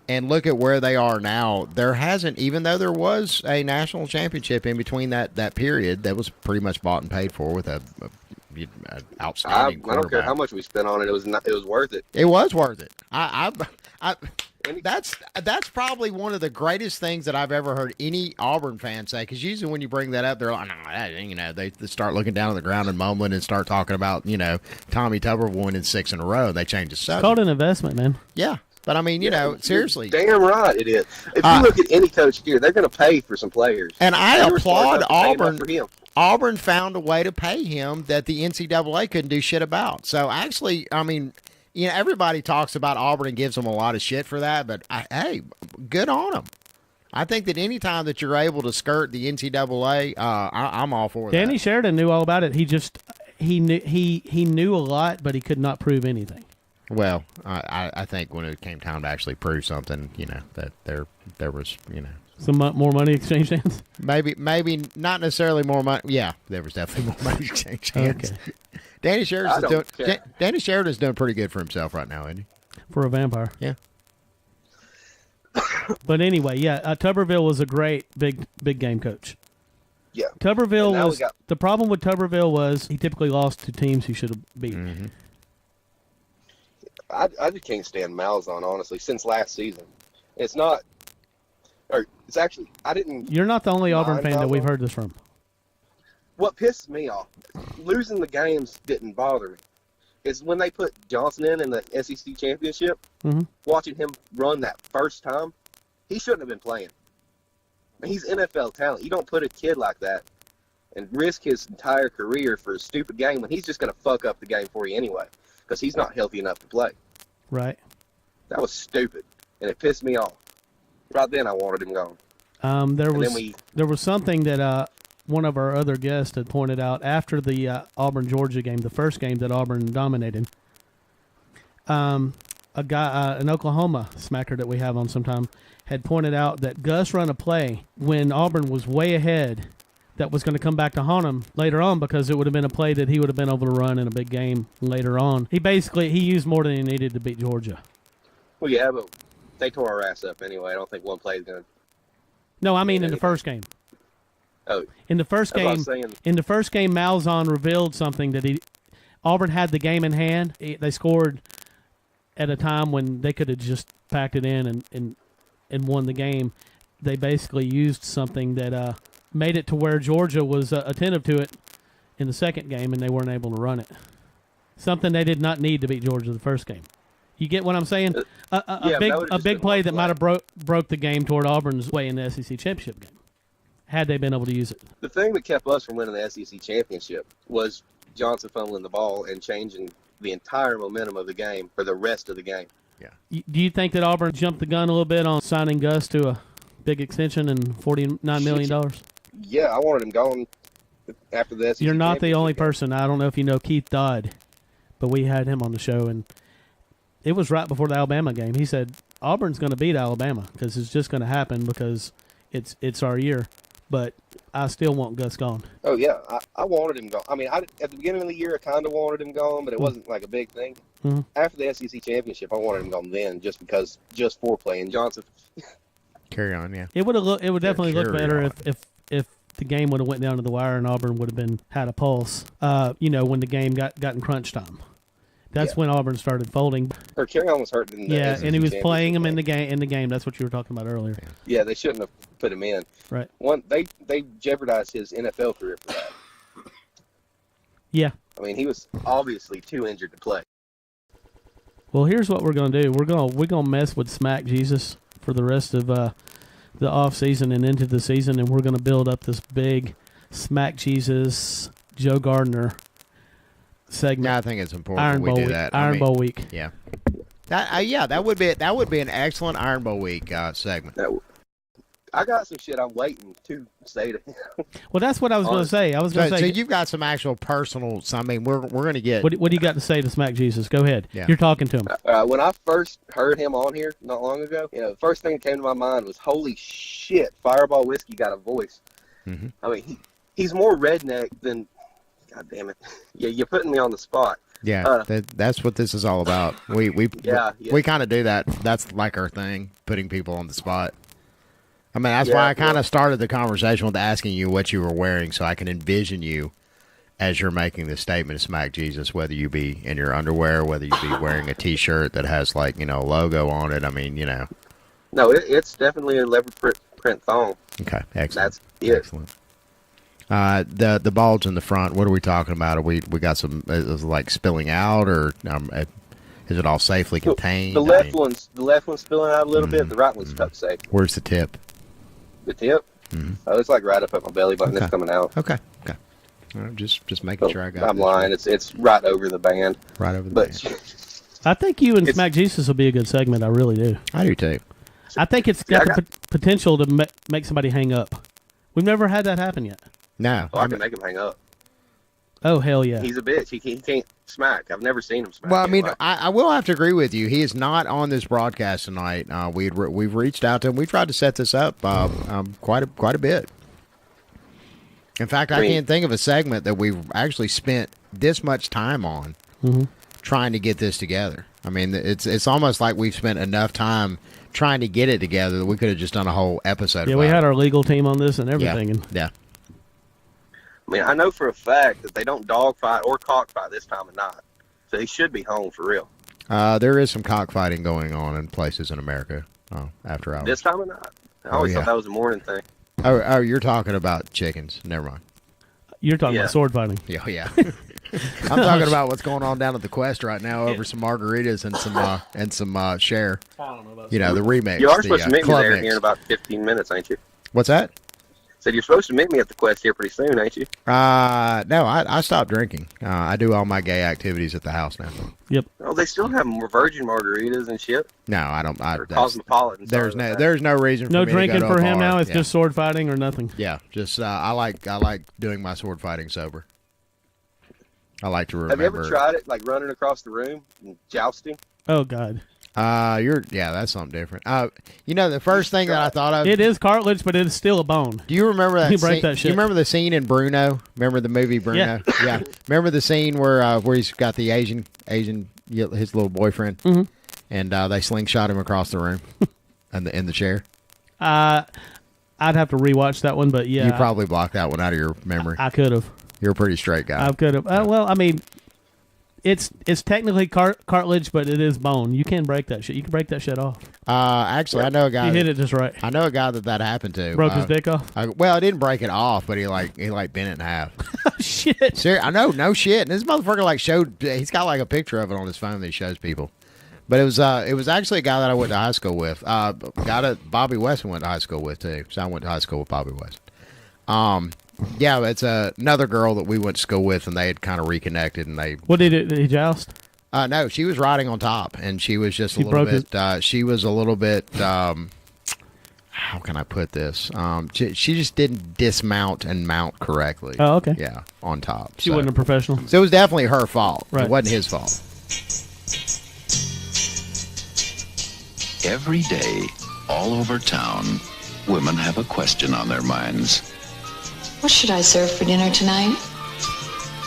and look at where they are now, there hasn't, even though there was a national championship in between that period that was pretty much bought and paid for with an outstanding I don't care how much we spent on it. It was worth it. It was worth it. That's probably one of the greatest things that I've ever heard any Auburn fan say. Because usually when you bring that up, they're like, "No, they start looking down on the ground and mumbling and start talking about Tommy Tuberville winning 6 in a row. They change the It's subject. called an investment, man. Yeah, but I mean, seriously, Damn right it is. If you look at any coach here, they're going to pay for some players. And I They were smart applaud enough to pay enough Auburn. for him. Auburn found a way to pay him that the NCAA couldn't do shit about. So actually, I mean, everybody talks about Auburn and gives them a lot of shit for that, but hey, good on them. I think that any time that you're able to skirt the NCAA, I'm all for that. Danny Sheridan knew all about it. He knew a lot, but he could not prove anything. Well, I think when it came time to actually prove something, that there was, Some more money exchanged hands? Maybe not necessarily more money. Yeah, there was definitely more money exchanged hands. Okay. Danny Sheridan's care. Danny Sheridan's doing pretty good for himself right now, isn't he? For a vampire. Yeah. But anyway, yeah, Tuberville was a great big game coach. Yeah. Tuberville And now was we got- the problem with Tuberville was he typically lost to teams he should have beat. Mm-hmm. I just can't stand Malzahn, honestly, since last season. It's not, or it's actually, I didn't. You're not the only Auburn mind fan that we've Malzahn. heard this from. What pisses me off, losing the games didn't bother me. Is when they put Johnson in the SEC championship, Mhm. watching him run that first time, he shouldn't have been playing. I mean, he's NFL talent. You don't put a kid like that and risk his entire career for a stupid game when he's just going to fuck up the game for you anyway because he's not healthy enough to play. Right. That was stupid, and it pissed me off. Right then, I wanted him gone. There And was then we- there was something that one of our other guests had pointed out after the Auburn-Georgia game, the first game that Auburn dominated. A guy, an Oklahoma smacker that we have on sometime, had pointed out that Gus run a play when Auburn was way ahead that was going to come back to haunt him later on because it would have been a play that he would have been able to run in a big game later on. He used more than he needed to beat Georgia. Well, yeah, but they tore our ass up anyway. I don't think one play is going to. No, I mean in the first game. Oh, In the first that's what I game, was saying. in the first game, Malzahn revealed something that Auburn had the game in hand. They scored at a time when they could have just packed it in and won the game. They basically used something that made it to where Georgia was attentive to it in the second game, and they weren't able to run it. Something they did not need to beat Georgia the first game. You get what I'm saying? Yeah, but that would've A just big been play one that might have broke the game toward Auburn's way in the SEC championship game, had they been able to use it. The thing that kept us from winning the SEC championship was Johnson fumbling the ball and changing the entire momentum of the game for the rest of the game. Do you think that Auburn jumped the gun a little bit on signing Gus to a big extension and $49 million? Yeah, I wanted him gone after the SEC You're not the championship only game. person. I don't know if you know Keith Dodd, but we had him on the show, and it was right before the Alabama game. He said Auburn's going to beat Alabama because it's just going to happen because it's our year. But I still want Gus gone. Oh, yeah, I wanted him gone. I mean, at the beginning of the year, I kind of wanted him gone, but it wasn't like a big thing. Mhm. After the SEC championship, I wanted him gone then just for playing Johnson. Carry on, yeah. It would definitely look carry better on. if the game would have went down to the wire and Auburn would have had a pulse. When the game got in crunch time. That's when Auburn started folding. Or Carry-On was hurt in the Yeah, SEC and he was championship playing him in game. the game. That's what you were talking about earlier. Yeah, they shouldn't have put him in. Right. They jeopardized his NFL career for that. Yeah. I mean, he was obviously too injured to play. Well, here's what we're gonna do. We're gonna mess with Smack Jesus for the rest of the off season and into the season, and we're going to build up this big Smack Jesus Joe Gardner segment. Yeah, I think it's important Iron we Bowl do week. that. Iron Bowl week. Yeah. That would be an excellent Iron Bowl week segment. I got some shit I'm waiting to say to him. Well, that's what I was going to say. I was going to So say. you've got some actual personal. I mean, we're going to get. What do you got to say to Smack Jesus? Go ahead. Yeah. You're talking to him. When I first heard him on here not long ago, the first thing that came to my mind was, holy shit, Fireball Whiskey got a voice. Mm-hmm. I mean, he's more redneck than. God damn it! Yeah, you're putting me on the spot. Yeah, that's what this is all about. We kind of do that. That's like our thing, putting people on the spot. I mean, that's why I kind of started the conversation with asking you what you were wearing, so I can envision you as you're making the statement of Smack Jesus, whether you be in your underwear, whether you be wearing a T-shirt that has a logo on it. I mean, No, it's definitely a leopard print thong. Okay, excellent. That's it. Excellent. The bulge in the front. What are we talking about? We got some. Is it like spilling out, or is it all safely contained? The left one's spilling out a little bit. The right one's tucked safe. Where's the tip? The tip? Mm-hmm. Oh, it's like right up at my belly button. Okay. It's coming out. Okay. I'm just making sure I got. I'm lying. It's right over the band. Right over the band. I think you and Smack Jesus will be a good segment. I really do. I do too. I think it's got the potential to make somebody hang up. We've never had that happen yet. No. I can make him hang up. Oh, hell yeah. He's a bitch. He can't smack. I've never seen him smack. Well, I mean, I will have to agree with you. He is not on this broadcast tonight. We've reached out to him. We tried to set this up quite a bit. In fact, I can't think of a segment that we've actually spent this much time on trying to get this together. I mean, it's almost like we've spent enough time trying to get it together that we could have just done a whole episode. Yeah, we had our legal team on this and everything. Yeah. I mean, I know for a fact that they don't dogfight or cockfight this time of night, so he should be home for real. There is some cockfighting going on in places in America after hours. This time of night? I always thought that was a morning thing. Oh, you're talking about chickens. Never mind. You're talking about sword fighting. Yeah. I'm talking about what's going on down at the Quest right now over some margaritas and some share. I don't know about the remix. You are supposed to meet me there mix. here in about 15 minutes, ain't you? What's that? Said you're supposed to meet me at the Quest here pretty soon, ain't you? No, I stopped drinking. I do all my gay activities at the house now. Yep. Oh, they still have virgin margaritas and shit. No, I don't. Cosmopolitan. There's no reason. No for me drinking to go to for a him bar. now. It's just sword fighting or nothing. Yeah, just I like doing my sword fighting sober. I like to remember. Have you ever tried it, like running across the room and jousting? Oh God. That's something different. The first thing that I thought of. It is cartilage, but it is still a bone. Do you remember that? You break scene, that shit. Do you remember the scene in Bruno? Remember the movie Bruno? Yeah. Remember the scene where he's got the Asian his little boyfriend, and they slingshot him across the room, in the chair. I'd have to rewatch that one, but yeah, You probably blocked that one out of your memory. I could have. You're a pretty straight guy. I could have. Well, I mean, it's technically cartilage, but it is bone. You can break that shit. You can break that shit off. Actually, I know a guy. He hit it just right. I know a guy that happened to. Broke his dick off. Well, I didn't break it off, but he bent it in half. Shit. Seriously, I know, no shit. And this motherfucker showed. He's got a picture of it on his phone that he shows people. But it was actually a guy that I went to high school with. A guy that Bobby Weston went to high school with too. So I went to high school with Bobby Weston. Yeah, it's another girl that we went to school with, and they had kind of reconnected, and they. What did he joust? No, she was riding on top, and she was just a little bit. She was a little bit. How can I put this? She just didn't dismount and mount correctly. Oh, okay. Yeah, on top. She wasn't a professional. So it was definitely her fault. Right. It wasn't his fault. Every day, all over town, women have a question on their minds. What should I serve for dinner tonight?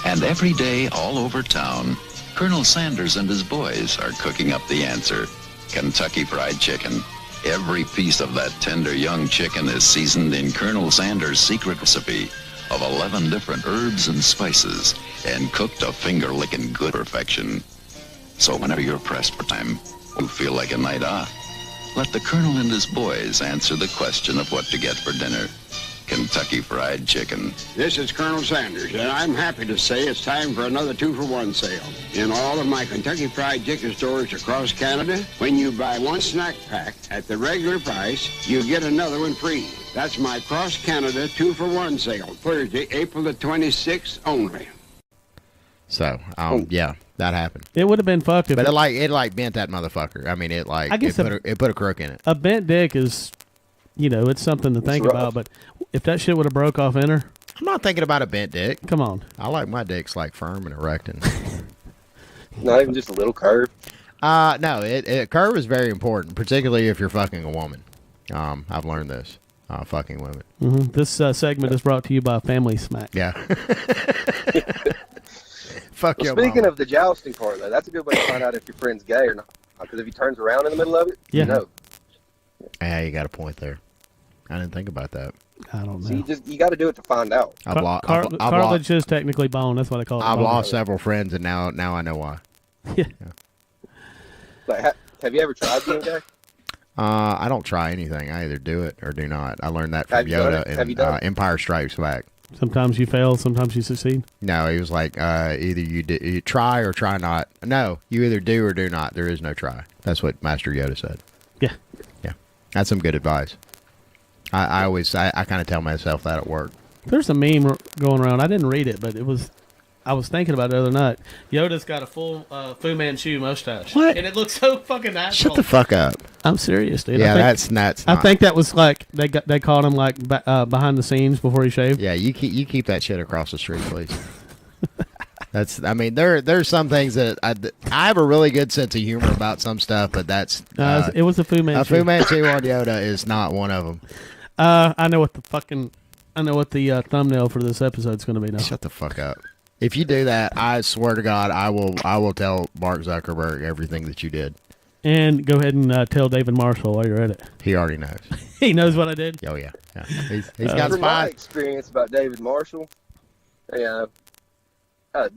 And every day, all over town, Colonel Sanders and his boys are cooking up the answer. Kentucky Fried Chicken. Every piece of that tender young chicken is seasoned in Colonel Sanders' secret recipe of 11 different herbs and spices and cooked to finger-licking good perfection. So whenever you're pressed for time, you feel like a night off, let the Colonel and his boys answer the question of what to get for dinner. Kentucky Fried Chicken. This is Colonel Sanders, and I'm happy to say it's time for another 2-for-1 sale. In all of my Kentucky Fried Chicken stores across Canada, when you buy one snack pack at the regular price, you get another one free. That's my cross-Canada 2-for-1 sale, Thursday, April the 26th only. So, yeah, that happened. It would have been fucked if But it bent that motherfucker. I mean, it put a crook in it. A bent dick is, it's something to think about, but if that shit would have broke off in her. I'm not thinking about a bent dick. Come on. I like my dicks like firm and erect. Not even just a little curve? No, curve is very important, particularly if you're fucking a woman. I've learned this. Fucking women. Mm-hmm. This segment is brought to you by Family Smack. Yeah. Fuck well, speaking of the jousting part, though, that's a good way to find out if your friend's gay or not. Because if he turns around in the middle of it, you know. Yeah, you got a point there. I didn't think about that. I don't know. So you got to do it to find out. Cartilage is technically bone. That's what I call it. I've lost several friends, and now I know why. Yeah. Like, have you ever tried being gay? I don't try anything. I either do it or do not. I learned that from Yoda in Empire Strikes Back. Sometimes you fail, sometimes you succeed. No, he was like, either you try or try not. No, you either do or do not. There is no try. That's what Master Yoda said. Yeah. Yeah. That's some good advice. I always kind of tell myself that at work. There's a meme going around. I didn't read it, but I was thinking about it the other night. Yoda's got a full Fu Manchu mustache. What? And it looks so fucking natural. Shut the fuck up. I'm serious, dude. Yeah, that's nuts. I think that was like they caught him like behind the scenes before he shaved. Yeah, you keep that shit across the street, please. There's some things that I have a really good sense of humor about some stuff, but that's it was a Fu Manchu. A Fu Manchu on Yoda is not one of them. I know what the thumbnail for this episode is going to be now. Shut the fuck up. If you do that, I swear to God, I will tell Mark Zuckerberg everything that you did. And go ahead and tell David Marshall while you're at it. He already knows. He knows what I did. Oh yeah. He's got from my experience about David Marshall, the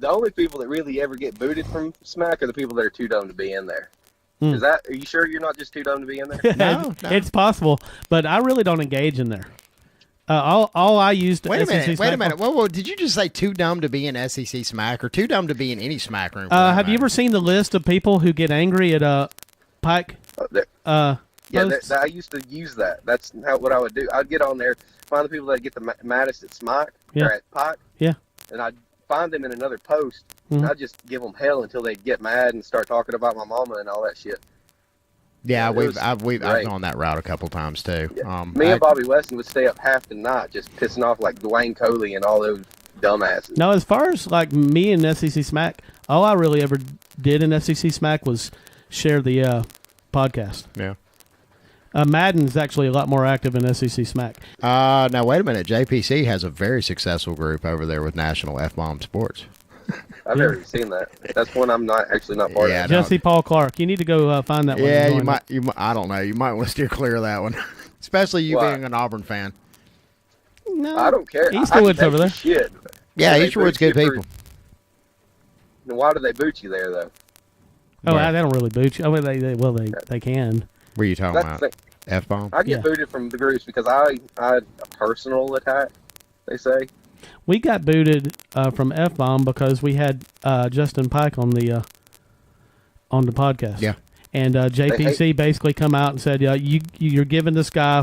only people that really ever get booted from Smack are the people that are too dumb to be in there. Are you sure you're not just too dumb to be in there? No. It's possible, but I really don't engage in there. All I used. Wait a minute. Whoa! Did you just say too dumb to be in SEC Smack or too dumb to be in any Smack room? Have you ever seen the list of people who get angry at Pike? I used to use that. That's what I would do. I'd get on there, find the people that get the maddest at Smack or at Pike. Yeah. And I'd find them in another post. And I'd just give them hell until they get mad and start talking about my mama and all that shit. Yeah, I've gone that route a couple times too. Yeah. Me and Bobby Weston would stay up half the night just pissing off like Dwayne Coley and all those dumbasses. Now, as far as like me and SEC Smack, all I really ever did in SEC Smack was share the podcast. Yeah. Madden's actually a lot more active in SEC Smack. Now wait a minute. JPC has a very successful group over there with National F-Bomb Sports. I've never seen that. That's one I'm not part of. Jesse Paul Clark. You need to go find that one. Yeah, you might. I don't know. You might want to steer clear of that one, especially you being an Auburn fan. No, I don't care. Easterwood's over there. Shit. Yeah, Easterwood's good people. Then why do they boot you there though? Oh, they don't really boot you. I mean, they can. What are you talking about? F-bomb? I get booted from the groups because I had a personal attack, they say. We got booted from F-bomb because we had Justin Pike on the podcast. Yeah. And JPC basically come out and said, you're giving this guy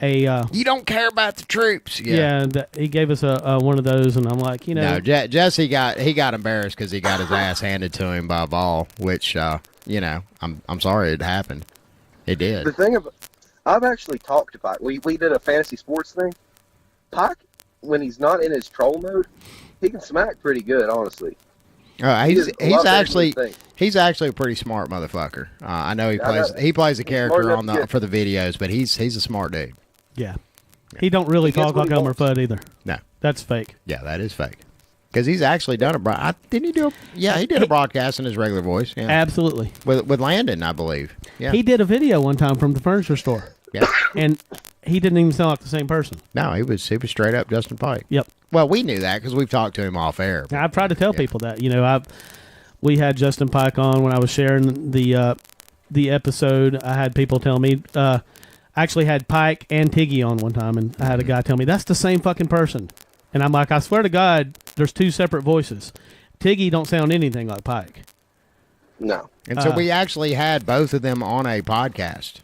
you don't care about the troops. Yeah, and he gave us one of those, and I'm like, No, Jesse got embarrassed because he got his ass handed to him by Ball, which I'm sorry it happened. It did. The thing I've actually talked to Pike. We did a fantasy sports thing. Pike, when he's not in his troll mode, he can smack pretty good, honestly. He's actually a pretty smart motherfucker. I know he plays a character for the videos, but he's a smart dude. Yeah. He don't really talk like Elmer Fudd either. No. That's fake. Yeah, that is fake. Because he's actually done he did a broadcast in his regular voice. Yeah. Absolutely. With Landon, I believe. Yeah. He did a video one time from the furniture store. Yeah. And he didn't even sound like the same person. No, he was straight up Justin Pike. Yep. Well, we knew that because we've talked to him off air. Now, I've tried to tell people that. We had Justin Pike on when I was sharing the episode. I had people tell me, I actually had Pike and Tiggy on one time, and I had a guy tell me, that's the same fucking person. And I'm like, I swear to God, there's two separate voices. Tiggy don't sound anything like Pike. No. And so we actually had both of them on a podcast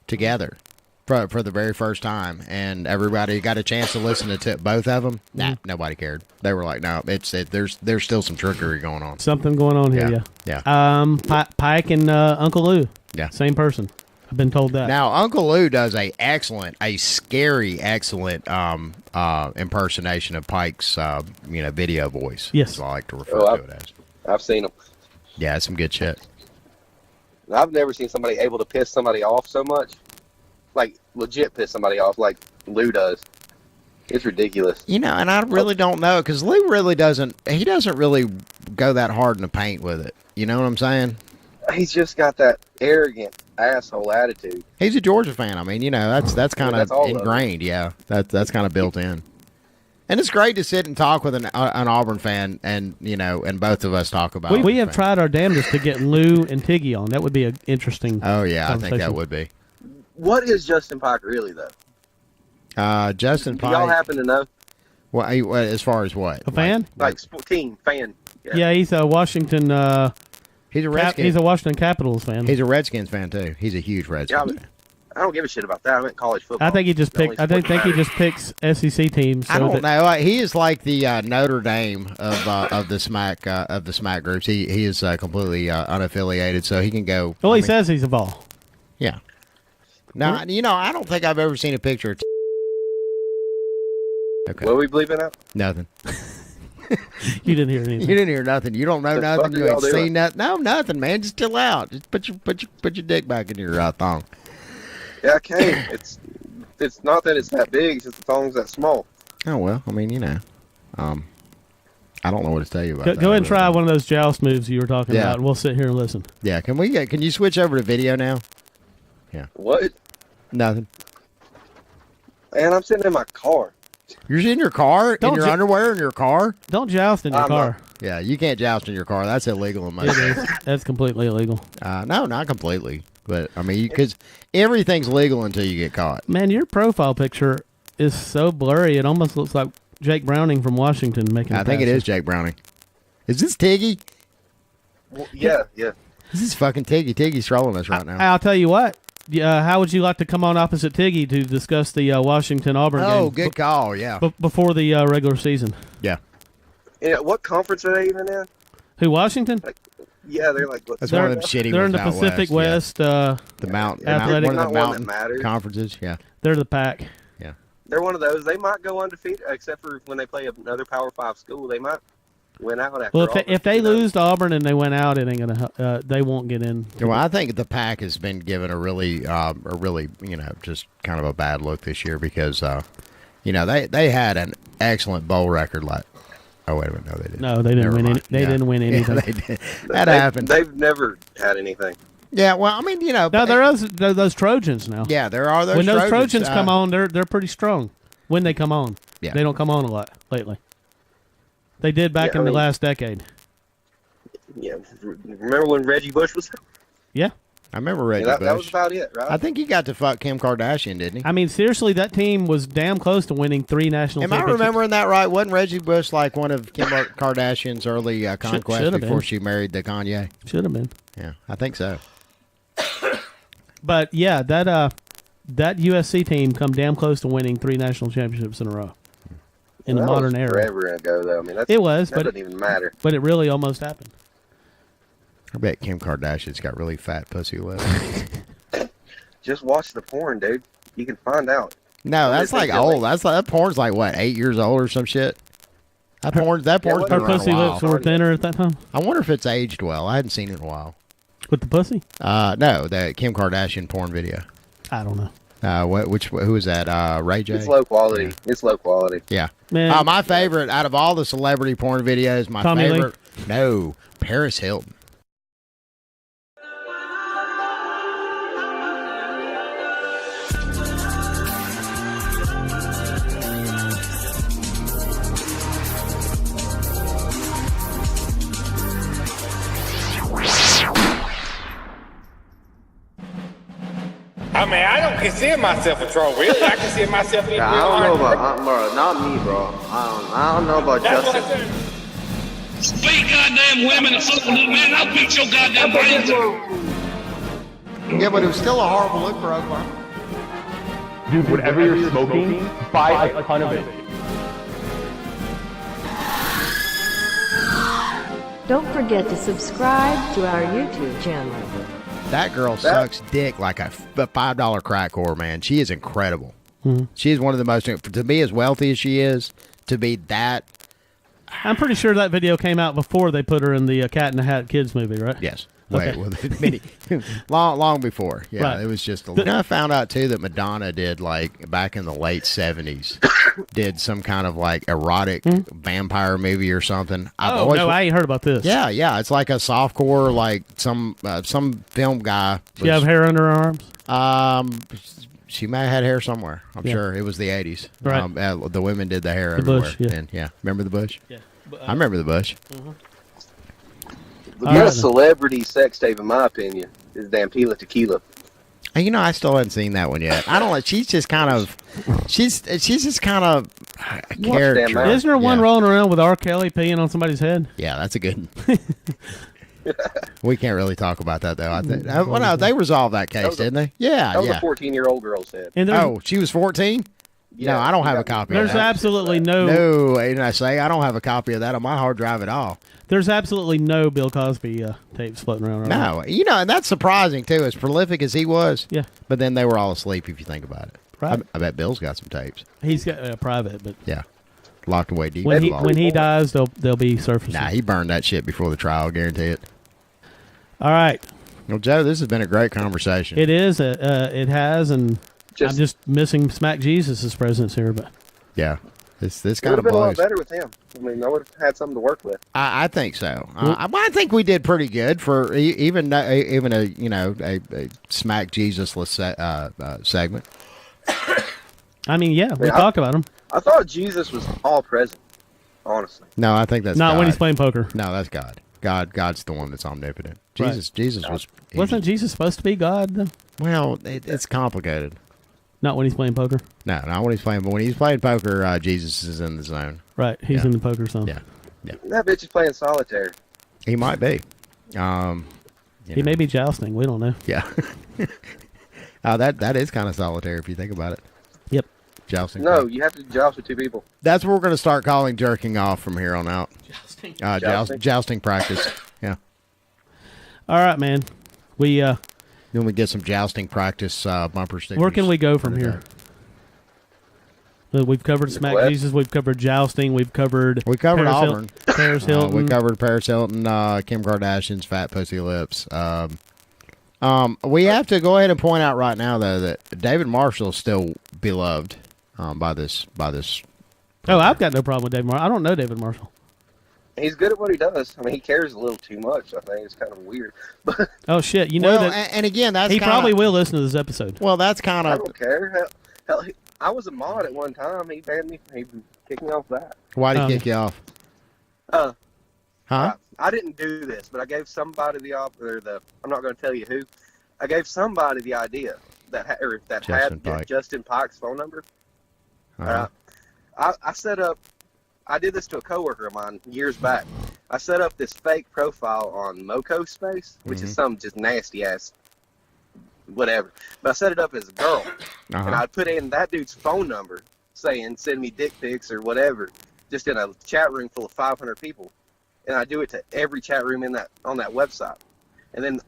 together for the very first time, and everybody got a chance to listen to both of them. Nah, nobody cared. They were like, no, there's still some trickery going on. Something going on here, yeah. Pike and Uncle Lou. Yeah. Same person. I've been told that. Now, Uncle Lou does a scary, excellent impersonation of Pike's, video voice. Yes. As I like to refer to it as. I've seen him. Yeah, it's some good shit. I've never seen somebody able to piss somebody off so much. Like, legit piss somebody off like Lou does. It's ridiculous. And I really don't know, because Lou really doesn't really go that hard in the paint with it. You know what I'm saying? He's just got that arrogant asshole attitude. He's a Georgia fan. I mean, that's kind of all ingrained. Yeah, that's kind of built in. And it's great to sit and talk with an Auburn fan, and and both of us talk about. We have tried our damnedest to get Lou and Tiggy on. That would be an interesting. Oh yeah, I think that would be. What is Justin Pike really though? Justin Pike. Do y'all happen to know? Well, as far as what? A fan? Like team fan. Yeah, he's a Washington. He's a Redskins. He's a Washington Capitals fan. He's a Redskins fan too. He's a huge Redskins fan. I don't give a shit about that. I meant college football. I think he just picks. I think he just picks SEC teams. I don't know. He is like the Notre Dame of the SMAC groups. He is completely unaffiliated, so he can go. Well, he says he's a ball. Yeah. Now, I don't think I've ever seen a picture of Okay. What are we bleeping out? Nothing. You didn't hear anything. You didn't hear nothing. You don't know nothing. You ain't seen nothing. No, nothing, man. Just chill out. Just put your dick back in your thong. Yeah, I can. It's not that it's that big. It's just the thong's that small. Oh well. I mean, I don't know what to tell you about. Go ahead and try one of those joust moves you were talking Yeah. about. And we'll sit here and listen. Yeah. Can you switch over to video now? Yeah. What? Nothing. Man, I'm sitting in my car. You're in your car? In your underwear in your car? Don't joust in your car. Yeah, you can't joust in your car. That's illegal in my It is. That's completely illegal. No, not completely. But, I mean, because everything's legal until you get caught. Man, your profile picture is so blurry. It almost looks like Jake Browning from Washington making I think it is Jake Browning. Is this Tiggy? Well, yeah. This is fucking Tiggy. Tiggy's trolling us right now. I'll tell you what. How would you like to come on opposite Tiggy to discuss the Washington-Auburn game? Oh, good call, yeah. Before the regular season. Yeah. Yeah. What conference are they even in? Who, Washington? Yeah, they're like. That's one of them shitty They're in ones the out Pacific West. The mountain. Athletic. One of the mountain matters. conferences, yeah. They're the pack. Yeah. They're one of those. They might go undefeated, except for when they play another Power 5 school. They might win out after Well, all. if they lose to Auburn and they went out, it ain't gonna. They won't get in. Well, I think the Pack has been given a really, just kind of a bad look this year because, they had an excellent bowl record. Oh wait a minute, no, they didn't. No, they didn't win. They didn't win anything. Yeah, they did. That happened. They've never had anything. Yeah, well, I mean, No, there are those Trojans now. Yeah, there are those. When those Trojans come on, they're pretty strong. When they come on, Yeah. they don't come on a lot lately. They did back in the last decade. Yeah, remember when Reggie Bush was? Yeah, I remember Reggie that, Bush. that was about it, right? I think he got to fuck Kim Kardashian, didn't he? I mean, seriously, that team was damn close to winning 3 national Am I championships. remembering that right? Wasn't Reggie Bush like one of Kim Kardashian's early conquests should've before been. she married the Kanye? Should have been. Yeah, I think so. But yeah, that USC team come damn close to winning 3 national championships in a row in the That modern was era. Forever ago, though. I mean, It was, that but doesn't even matter. But it really almost happened. I bet Kim Kardashian's got really fat pussy lips. Just watch the porn, dude. You can find out. No, that's like old. That porn's like what, 8 years old or some shit. That porn's Her been around pussy a while. lips were thinner at that time. I wonder if it's aged well. I hadn't seen it in a while. With the pussy? No, the Kim Kardashian porn video. I don't know. Who was that? Ray J? It's low quality. It's low quality. Yeah. Man. My favorite out of all the celebrity porn videos, my Tommy Lee? favorite. No, Paris Hilton. I'm man, I don't consider myself a troll. Really, I consider myself. I don't know about bro. Not me, bro. I don't know about That's what I Justin. said. Speak goddamn women, man, I'll beat your goddamn brains out. Yeah, but it was still a horrible look for Oklahoma. Dude, whatever you're smoking, buy a ton of it. Don't forget to subscribe to our YouTube channel. That girl sucks dick like a $5 crack whore, man. She is incredible. Mhm. She is one of the most, to be as wealthy as she is, to be that. I'm pretty sure that video came out before they put her in the Cat in the Hat Kids movie, right? Yes. Okay. long before. Yeah, Right. it was just. I found out too that Madonna did, like, back in the late 70s, did some kind of like erotic vampire movie or something. I ain't heard about this. Yeah, it's like a softcore, like some film guy. She have hair under her arms? She may have had hair somewhere. I'm Yeah. sure it was the 80s. Right. The women did the hair The everywhere. bush, yeah. And remember the bush? Yeah. I remember the bush. The best celebrity sex tape, in my opinion, is damn Tila Tequila. And, you know, I still haven't seen that one yet. I don't like. She's just kind of. She's just kind of a character. Isn't there one rolling around with R. Kelly peeing on somebody's head? Yeah, that's a good. We can't really talk about that though. I think. Well, no, they resolved that case, didn't they? Yeah, That was yeah. a 14-year-old girl's head. Oh, she was 14. No, I don't have a copy. There's of that. absolutely no. No, and I say I don't have a copy of that on my hard drive at all. There's absolutely no Bill Cosby tapes floating around. No, you know, and that's surprising too. As prolific as he was, Yeah. But then they were all asleep. If you think about it, Right. I bet Bill's got some tapes. He's got a private, but Yeah, locked away deep. when in the he vault. when he dies, they'll be surfacing. Nah, he burned that shit before the trial. Guarantee it. All right. Well, Joe, this has been a great conversation. It is. It has, and I'm just missing Smack Jesus' presence here, but yeah, this It kind would of have been a lot blows. better with him. I mean, I would have had something to work with. I think so. I think we did pretty good for even a a Smack Jesus-less segment. I mean, yeah, we Yeah, talked about him. I thought Jesus was all present, honestly. No, I think that's Not when God. he's playing poker. No, that's God. God's the one that's omnipotent. Right. Jesus was. Wasn't Jesus supposed to be God? Though? Well, it's complicated. Not when he's playing poker. No, not when he's playing. But when he's playing poker, Jesus is in the zone. Right, he's Yeah. in the poker zone. Yeah, yeah. That bitch is playing solitaire. He might be. He may be jousting. We don't know. Yeah. That is kind of solitary if you think about it. Yep. Jousting. No, you have to joust with two people. That's what we're going to start calling jerking off from here on out. Jousting practice. Yeah. All right, man. We Then we get some jousting practice bumper stickers. where can we go from here? We've covered Smack West. Jesus. We've covered jousting. We've covered Auburn. Paris Hilton. We covered Paris Hilton, Kim Kardashian's fat pussy lips. We have to go ahead and point out right now, though, that David Marshall is still beloved by this. Oh, I've got no problem with David Marshall. I don't know David Marshall. He's good at what he does. I mean, he cares a little too much. I think it's kind of weird. But Oh shit! You know Well, that. and again, that's he kinda- probably will listen to this episode. Well, that's kind I of don't care. Hell, I was a mod at one time. He banned me. He kicked me off that. why did he kick you off? Huh? I didn't do this, but I gave somebody I'm not going to tell you who. I gave somebody the idea that Justin had Pike. Justin Pike's phone number. Uh-huh. I set up. I did this to a coworker of mine years back. I set up this fake profile on Moco Space, which is some just nasty ass whatever. But I set it up as a girl, and I'd put in that dude's phone number, saying send me dick pics or whatever, just in a chat room full of 500 people, and I do it to every chat room on that website. And then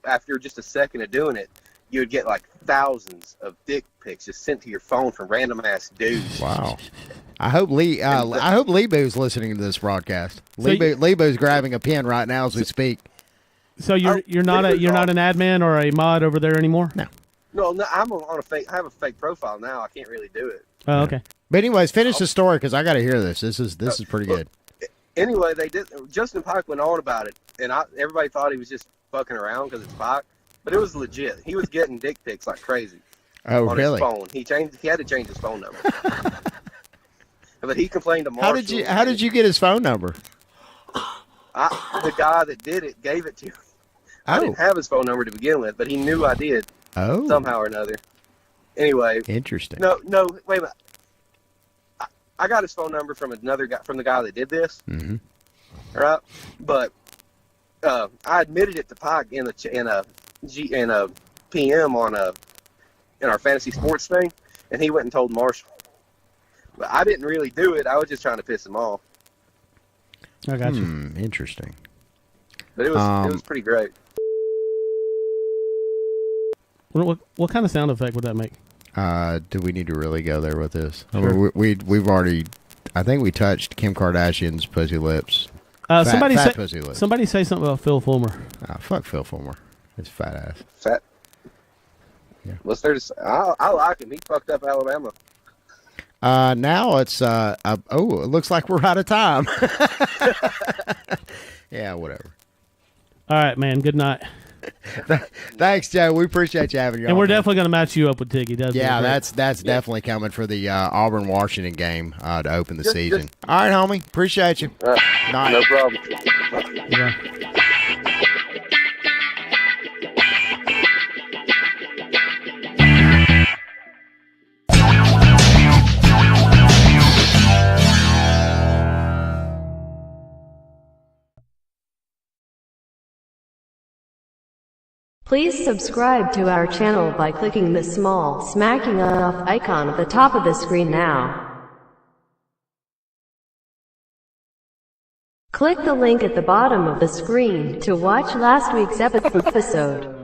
after just a second of doing it, you would get like thousands of dick pics just sent to your phone from random ass dudes. Wow. I hope Leeboo's listening to this broadcast. Leeboo's grabbing a pen right now as we speak. So you're not an admin or a mod over there anymore? No. No, I'm on a fake. I have a fake profile now. I can't really do it. Oh, okay. But anyways, finish the story because I got to hear this. This is pretty good. Anyway, they did. Justin Pike went on about it, and everybody thought he was just fucking around because it's Pike, but it was legit. He was getting dick pics like crazy. Oh, on really? His phone. He had to change his phone number. But he complained to Marshall. How did you get his phone number? The guy that did it gave it to him. I Oh. didn't have his phone number to begin with, but he knew I did. Oh. Somehow or another. Anyway. Interesting. No, wait a minute. I got his phone number from another guy, from the guy that did this. Mm-hmm. Right? But I admitted it to Pike in a PM on in our fantasy sports thing, and he went and told Marshall. But I didn't really do it. I was just trying to piss him off. I got you. Interesting. But it was pretty great. What kind of sound effect would that make? Do we need to really go there with this? Sure. We've already, I think we touched Kim Kardashian's pussy lips. Somebody pussy lips. Somebody say something about Phil Fulmer. Fuck Phil Fulmer. His fat ass. Fat. Yeah. What's there to say? I like him. He fucked up Alabama. Now it's it looks like we're out of time. Yeah, whatever. All right, man. Good night. Thanks, Joe. We appreciate you having you on. And we're definitely going to match you up with Tiggy. Yeah, that's definitely coming for the Auburn-Washington game to open the season. All right, homie. Appreciate you. Night. No problem. Yeah. Please subscribe to our channel by clicking the small smacking off icon at the top of the screen now. Click the link at the bottom of the screen to watch last week's episode.